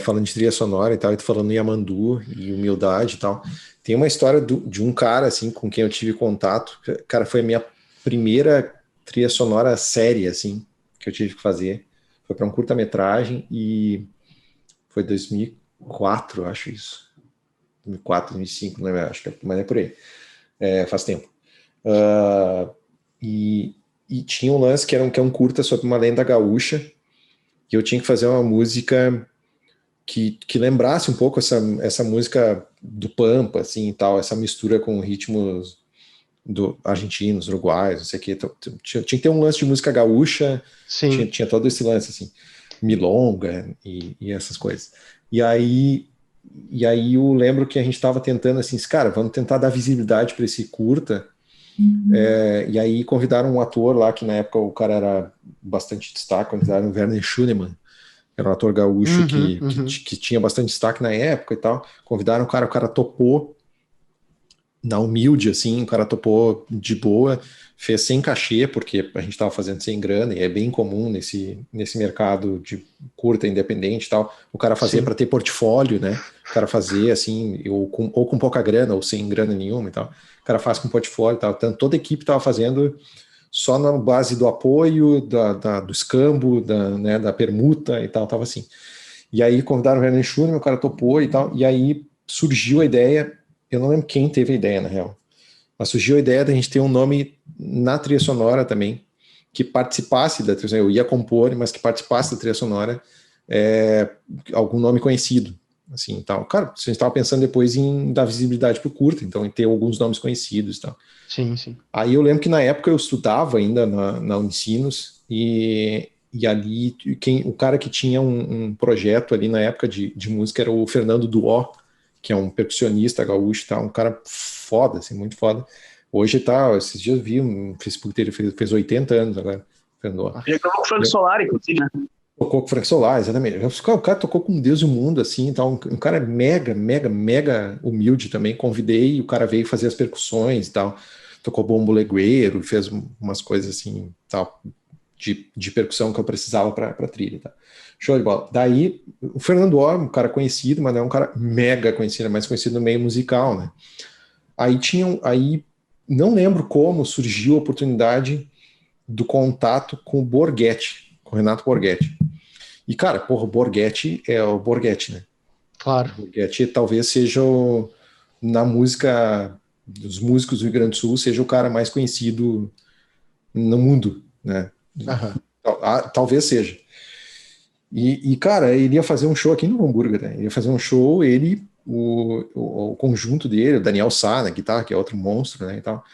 Falando de trilha sonora e tal, eu tô falando em Yamandu e humildade e tal. Tem uma história de um cara, assim, com quem eu tive contato. Cara, foi a minha primeira trilha sonora séria, assim, que eu tive que fazer. Foi para um curta-metragem e foi 2004, acho isso. 2004, 2005, não lembro, acho que mas é por aí. Faz tempo. E tinha um lance que é um curta sobre uma lenda gaúcha, e eu tinha que fazer uma música que lembrasse um pouco essa música do Pampa, assim, e tal, essa mistura com ritmos argentinos, uruguaios, não sei o que. Então, tinha que ter um lance de música gaúcha. Sim. Tinha todo esse lance, assim, milonga e essas coisas. E aí eu lembro que a gente estava tentando, assim, cara, vamos tentar dar visibilidade para esse curta. E aí convidaram um ator lá, que na época o cara era bastante destaque, convidaram o Werner Schunemann, que era um ator gaúcho que tinha bastante destaque na época e tal. Convidaram o cara topou na humilde, assim, o cara topou de boa, fez sem cachê, porque a gente estava fazendo sem grana, e é bem comum nesse mercado de curta independente e tal, o cara fazer para ter portfólio, né? O cara fazer assim, ou com pouca grana, ou sem grana nenhuma e tal. O cara faz com portfólio e tal. Então, toda a equipe estava fazendo só na base do apoio, do escambo, da permuta e tal, tava assim. E aí convidaram o Werner Schunemann, o cara topou e tal, e aí surgiu a ideia. Eu não lembro quem teve a ideia, na real. Mas surgiu a ideia de a gente ter um nome na trilha sonora também, que participasse da trilha sonora. Eu ia compor, mas que participasse da trilha sonora, algum nome conhecido, assim, tal. Cara, a gente estava pensando depois em dar visibilidade para o curta, então em ter alguns nomes conhecidos e tal. Sim. Aí eu lembro que na época eu estudava ainda na Unicinos, e ali o cara que tinha um projeto ali na época de música era o Fernando Duó, que é um percussionista gaúcho, tá? Um cara foda, assim, muito foda. Hoje tá, esses dias eu vi no Facebook dele, fez 80 anos agora. Ele tocou com o Frank Solar, inclusive, né? Tocou com o Frank Solar, exatamente. O cara tocou com Deus e o mundo, assim, tá? Um cara mega humilde também. Convidei, o cara veio fazer as percussões e tal. Tocou bombo legueiro, fez umas coisas assim, tal. de percussão que eu precisava para trilha, tá? Show de bola. Daí, o Fernando Ó, um cara conhecido, mas não é um cara mega conhecido, é mais conhecido no meio musical, né? Aí não lembro como surgiu a oportunidade do contato com o Borghetti, com o Renato Borghetti. E, cara, porra, o Borghetti é o Borghetti, né? Claro. O Borghetti talvez seja, na música dos músicos do Rio Grande do Sul, seja o cara mais conhecido no mundo, né? Talvez seja. E, cara, ele ia fazer um show aqui no Novo Hamburgo, né? Ele ia fazer um show, o conjunto dele, o Daniel Sá na guitarra, que é outro monstro, né, e tal.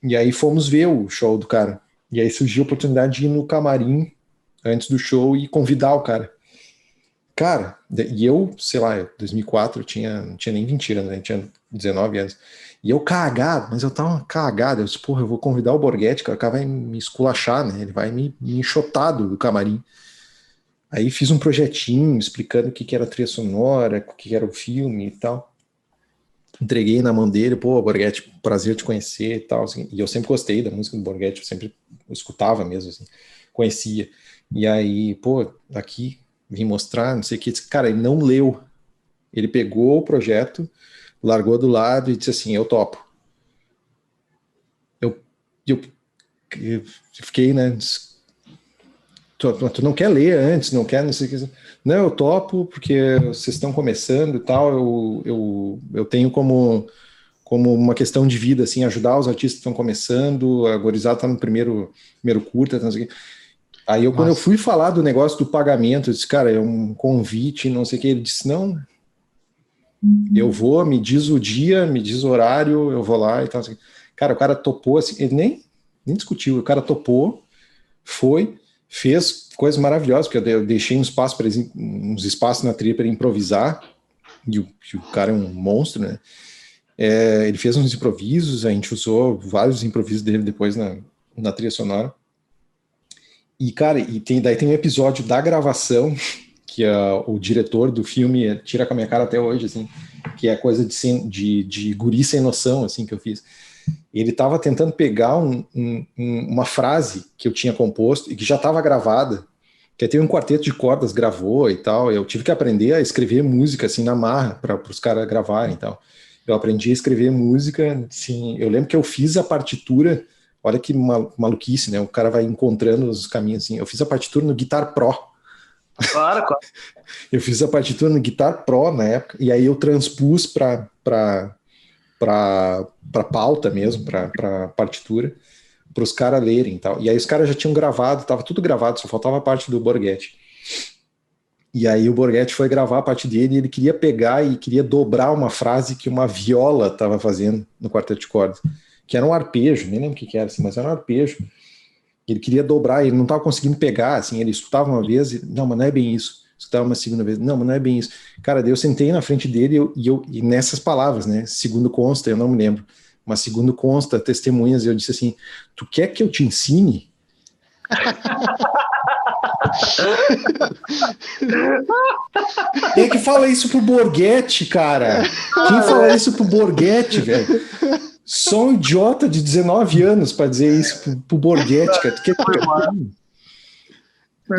E aí fomos ver o show do cara. E aí surgiu a oportunidade de ir no camarim antes do show e convidar o cara. Cara, e eu, sei lá, 2004, não tinha nem 20 anos, né? Tinha 19 anos. E eu cagado, mas eu tava cagado. Eu disse, porra, eu vou convidar o Borghetti, cara, o cara vai me esculachar, né? Ele vai me enxotar do camarim. Aí fiz um projetinho explicando o que era a trilha sonora, o que era o filme e tal. Entreguei na mão dele, pô, Borghetti, prazer te conhecer e tal. Assim. E eu sempre gostei da música do Borghetti, eu sempre escutava mesmo, assim, conhecia. E aí, pô, aqui, vim mostrar, não sei o que. Cara, ele não leu. Ele pegou o projeto, largou do lado e disse assim, eu topo. Eu fiquei, né, tu não quer ler antes, não quer, não sei o que. Não, eu topo porque vocês estão começando e tal, eu tenho como uma questão de vida, assim, ajudar os artistas que estão começando, a gurizada tá no primeiro curta, não sei o que. Aí quando eu fui falar do negócio do pagamento, eu disse, cara, é um convite, não sei o que, ele disse, não, eu vou, me diz o dia, me diz o horário, eu vou lá e tal, assim. Cara, o cara topou, assim, ele nem discutiu, o cara topou, foi, fez coisas maravilhosas, porque eu deixei uns espaços na trilha para ele improvisar, e o cara é um monstro, né? Ele fez uns improvisos, a gente usou vários improvisos dele depois na trilha sonora. E, cara, daí tem um episódio da gravação que o diretor do filme tira com a minha cara até hoje, assim, que é coisa de guri sem noção, assim, que eu fiz. Ele estava tentando pegar uma frase que eu tinha composto e que já estava gravada, que tem um quarteto de cordas gravou e tal. Eu tive que aprender a escrever música assim na marra para os caras gravarem e tal. Eu aprendi a escrever música, assim, eu lembro que eu fiz a partitura, olha que maluquice, né? O cara vai encontrando os caminhos assim. Eu fiz a partitura no Guitar Pro. Claro. Eu fiz a partitura no Guitar Pro na época, e aí eu transpus para pauta mesmo, para partitura, para os caras lerem e tal. E aí os caras já tinham gravado, estava tudo gravado, só faltava a parte do Borghetti. E aí o Borghetti foi gravar a parte dele e ele queria pegar e queria dobrar uma frase que uma viola estava fazendo no quarteto de cordas, que era um arpejo, nem lembro o que era, assim, mas era um arpejo. Ele queria dobrar, ele não estava conseguindo pegar, assim, ele escutava uma vez e, não, mas não é bem isso. Escutava uma segunda vez, não, mas não é bem isso. Cara, daí eu sentei na frente dele e nessas palavras, né, segundo consta, eu não me lembro, mas segundo consta, testemunhas, eu disse assim, tu quer que eu te ensine? Quem é que fala isso pro Borghetti, cara? Quem fala isso pro Borghetti, velho? Só um idiota de 19 anos para dizer isso pro Borghetti, cara.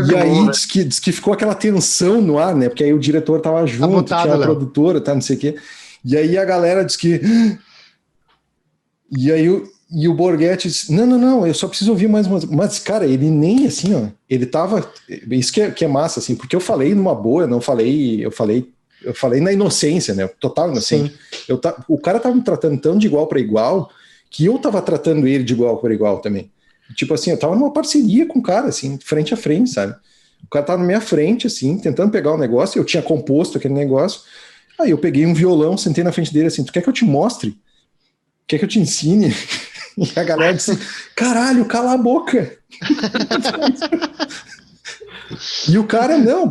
E aí diz que ficou aquela tensão no ar, né? Porque aí o diretor tava junto, tinha a produtora, tá, não sei o quê. E aí a galera diz que... E o Borghetti disse, não, eu só preciso ouvir mais uma... Mas, cara, ele nem assim, ó, ele tava... Isso que é massa, assim, porque eu falei numa boa, eu falei na inocência, né? Total inocente. O cara tava me tratando tão de igual para igual que eu tava tratando ele de igual para igual também. Tipo assim, eu tava numa parceria com o cara, assim, frente a frente, sabe? O cara tava na minha frente, assim, tentando pegar o negócio, eu tinha composto aquele negócio. Aí eu peguei um violão, sentei na frente dele assim, tu quer que eu te mostre? Quer que eu te ensine? E a galera disse, caralho, cala a boca. E o cara, não,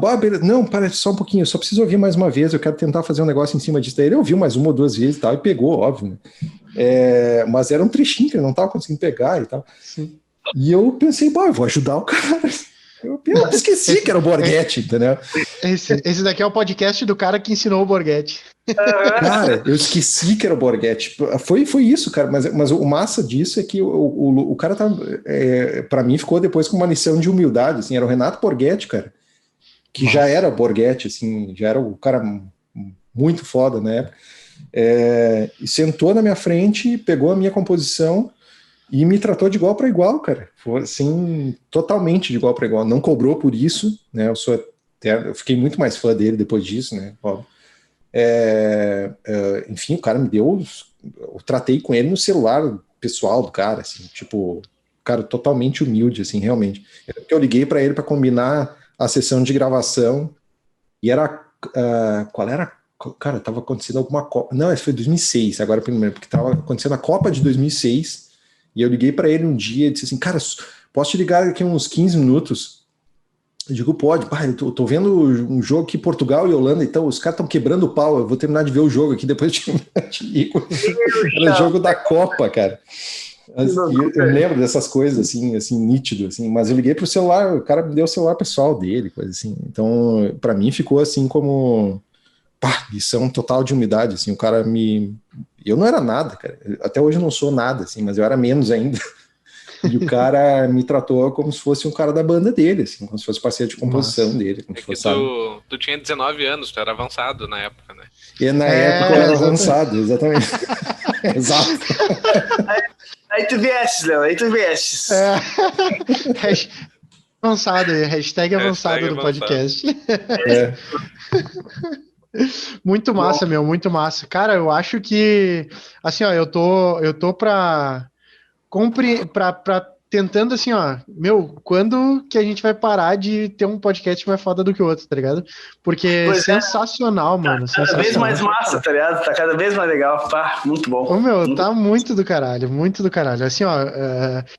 para só um pouquinho, eu só preciso ouvir mais uma vez, eu quero tentar fazer um negócio em cima disso. Daí ele ouviu mais uma ou duas vezes e tal, e pegou, óbvio, né? Mas era um trechinho que ele não estava conseguindo pegar e tal. Sim. E eu pensei, eu vou ajudar o cara. Eu esqueci que era o Borghetti, entendeu? Esse daqui é o podcast do cara que ensinou o Borghetti. Cara, eu esqueci que era o Borghetti. Foi isso, cara. Mas o massa disso é que o cara tá. Pra mim, ficou depois com uma lição de humildade. Assim, era o Renato Borghetti, cara. Que já era Borghetti, assim, já era o cara muito foda na época. E sentou na minha frente, pegou a minha composição e me tratou de igual para igual, cara. Foi assim, totalmente de igual para igual. Não cobrou por isso, né? Eu fiquei muito mais fã dele depois disso, né? Óbvio. Enfim, o cara me deu. Eu tratei com ele no celular pessoal do cara, assim, tipo, cara totalmente humilde, assim, realmente. Eu liguei para ele para combinar a sessão de gravação e era. Qual era? Cara, tava acontecendo alguma Copa. Não, esse foi 2006, agora primeiro, porque tava acontecendo a Copa de 2006. E eu liguei para ele um dia e disse assim, cara, posso te ligar daqui uns 15 minutos? Eu digo, pode. Pá, eu tô vendo um jogo aqui, Portugal e Holanda, então os caras estão quebrando o pau, eu vou terminar de ver o jogo aqui, depois eu te ligo. Era o jogo da Copa, cara. Eu lembro dessas coisas, assim, nítido, assim, mas eu liguei pro celular, o cara me deu o celular pessoal dele, coisa assim. Então, para mim, ficou assim como... lição total de humildade, assim, o cara eu não era nada, cara, até hoje eu não sou nada, assim, mas eu era menos ainda, e o cara me tratou como se fosse um cara da banda dele, assim, como se fosse parceiro de composição dele, como se fosse, tu tinha 19 anos, tu era avançado na época, né? E na época eu era avançado, exatamente. Exato. Aí tu viestes, Léo, aí tu viestes. Avançado aí, hashtag avançado do podcast. Muito massa, meu, muito massa. Cara, eu acho que, assim, ó, eu tô tentando, assim, ó, meu, quando que a gente vai parar de ter um podcast mais foda do que o outro, tá ligado? Porque sensacional, mano, Cada vez mais massa, tá ligado? Tá cada vez mais legal, pá, muito bom. Ô, meu, tá muito do caralho, muito do caralho. Assim, ó,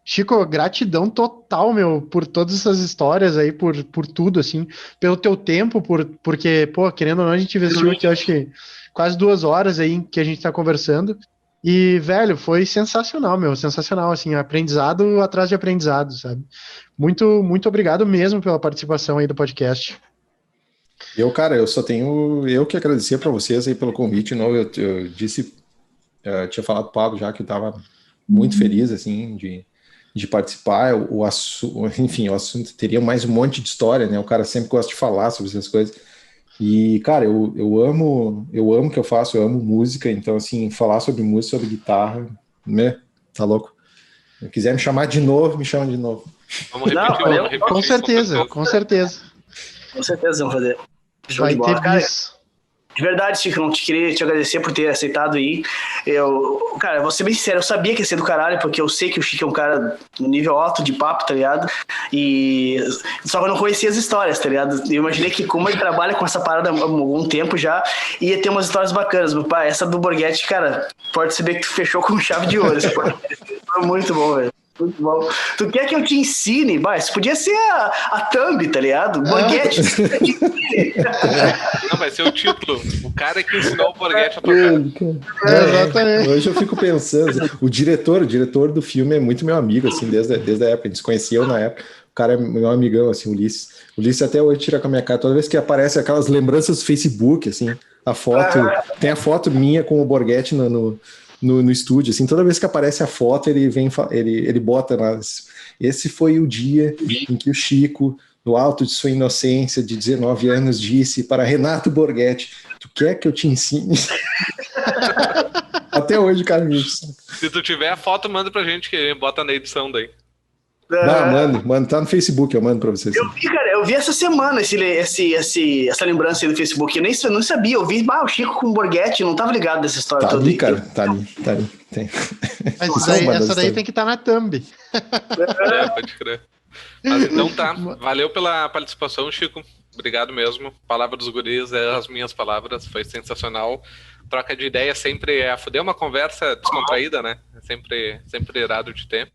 Chico, gratidão total, meu, por todas essas histórias aí, por tudo, assim, pelo teu tempo, porque, pô, querendo ou não, a gente investiu aqui, eu acho que quase 2 horas aí que a gente tá conversando. E, velho, foi sensacional, meu, sensacional, assim, aprendizado atrás de aprendizado, sabe? Muito, muito obrigado mesmo pela participação aí do podcast. Cara, eu só tenho eu que agradecer para vocês aí pelo convite. Não, eu disse, eu tinha falado pro Pablo já que eu estava muito feliz assim de participar. Enfim, o assunto teria mais um monte de história, né? O cara sempre gosta de falar sobre essas coisas. E, cara, eu amo o que eu faço, eu amo música, então, assim, falar sobre música, sobre guitarra, né? Tá louco? Se quiser me chamar de novo, me chama de novo. Vamos repetir. Com certeza, com certeza. Com certeza vamos fazer. Vai ter bis. De verdade, Chico, não queria te agradecer por ter aceitado aí. Cara, vou ser bem sincero, eu sabia que ia ser do caralho, porque eu sei que o Chico é um cara no nível alto de papo, tá ligado? Só que eu não conhecia as histórias, tá ligado? Eu imaginei que, como ele trabalha com essa parada há algum tempo já, ia ter umas histórias bacanas. Meu pai, essa do Borghetti, cara, pode saber que tu fechou com chave de ouro. Foi muito bom, velho. Muito bom. Tu quer que eu te ensine? Vai, isso podia ser a thumb, tá ligado? Borghetti. Não, vai ser o título. O cara que ensinou o Borghetti a tocar. Exatamente. Hoje eu fico pensando, o diretor do filme é muito meu amigo, assim, desde a época, a gente se conhecia na época. O cara é meu amigão, assim, o Ulisses. O Ulisses até hoje tira com a minha cara, toda vez que aparece aquelas lembranças do Facebook, assim, a foto, tem a foto minha com o Borghetti no estúdio, assim, toda vez que aparece a foto, ele bota lá. Esse foi o dia em que o Chico, no alto de sua inocência de 19 anos, disse para Renato Borghetti: tu quer que eu te ensine? Até hoje, cara, isso. Se tu tiver a foto, manda pra gente, que a gente bota na edição daí. Mano, tá no Facebook, eu mando pra vocês. Eu vi essa semana essa lembrança aí do Facebook, eu não sabia, eu vi o Chico com o Borghetti, não tava ligado dessa história toda. Ali, cara, tá ali. Tem. Mas essa daí tem que estar na thumb. Pode crer. Mas então tá, valeu pela participação, Chico, obrigado mesmo. Palavra dos guris é as minhas palavras, foi sensacional. Troca de ideia sempre é fuder uma conversa descontraída, né? É sempre irado de ter.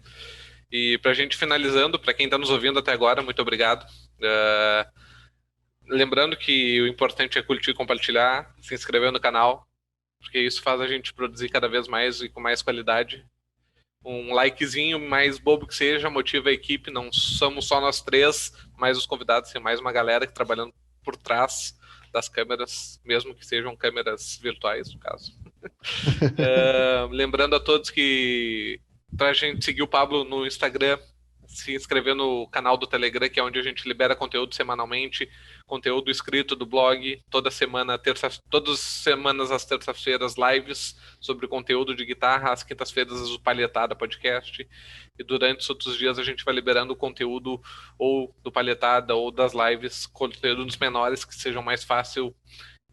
E pra gente finalizando, pra quem tá nos ouvindo até agora, muito obrigado. Lembrando que o importante é curtir, compartilhar, se inscrever no canal, porque isso faz a gente produzir cada vez mais e com mais qualidade. Um likezinho, mais bobo que seja, motiva a equipe. Não somos só nós três, mas os convidados, tem mais uma galera que trabalhando por trás das câmeras, mesmo que sejam câmeras virtuais, no caso. Lembrando a todos que para a gente seguir o Pablo no Instagram, se inscrever no canal do Telegram, que é onde a gente libera conteúdo semanalmente, conteúdo escrito do blog, todas as semanas às terças-feiras lives sobre conteúdo de guitarra, às quintas-feiras o Palhetada Podcast, e durante os outros dias a gente vai liberando conteúdo ou do Palhetada ou das lives, conteúdos menores que sejam mais fácil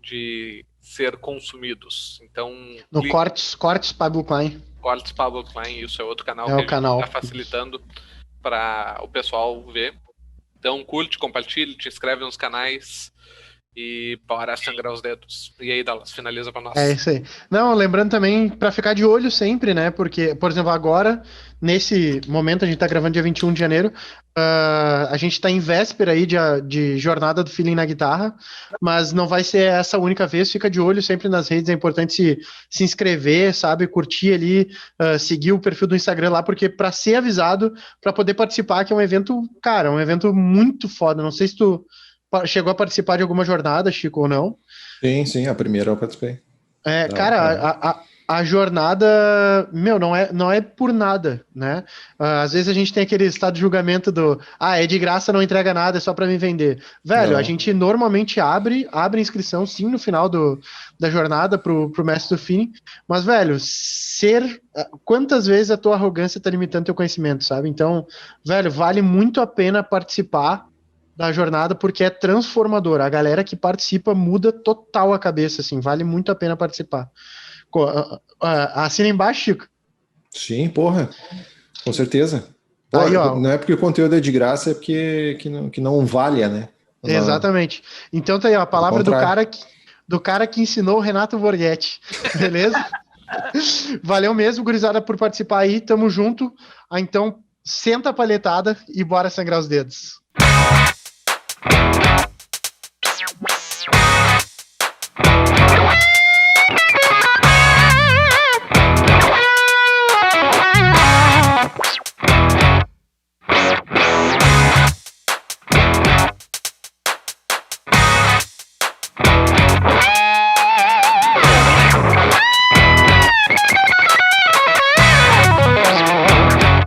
de ser consumidos. Então, no Cortes Pablo Klein. Cortes Pablo Klein, isso é outro canal que a gente está facilitando para o pessoal ver. Então curte, compartilhe, te inscreve nos canais e bora sangrar os dedos. E aí, Dallas, finaliza para nós. É isso aí. Não, lembrando também para ficar de olho sempre, né? Porque, por exemplo, agora, nesse momento, a gente tá gravando dia 21 de janeiro, a gente tá em véspera aí de jornada do Feeling na guitarra, mas não vai ser essa única vez. Fica de olho sempre nas redes, é importante se inscrever, sabe? Curtir ali, seguir o perfil do Instagram lá, porque para ser avisado, para poder participar, que é um evento, cara, um evento muito foda. Não sei se tu chegou a participar de alguma jornada, Chico, ou não? Sim, a primeira eu participei. Cara, a jornada, não é por nada, né? Às vezes a gente tem aquele estado de julgamento é de graça, não entrega nada, é só para me vender. Velho, a gente normalmente abre inscrição, sim, no final da jornada pro mestre do feeling, mas, velho, quantas vezes a tua arrogância tá limitando teu conhecimento, sabe? Então, velho, vale muito a pena participar da jornada, porque é transformador. A galera que participa muda total a cabeça, assim, vale muito a pena participar. Assina embaixo, Chico. Sim, porra, com certeza. Aí, não é porque o conteúdo é de graça, é porque que não vale, né? Exatamente. Então tá aí, a palavra do cara que ensinou o Renato Borghetti, beleza? Valeu mesmo, gurizada, por participar aí, tamo junto. Então, senta a palhetada e bora sangrar os dedos.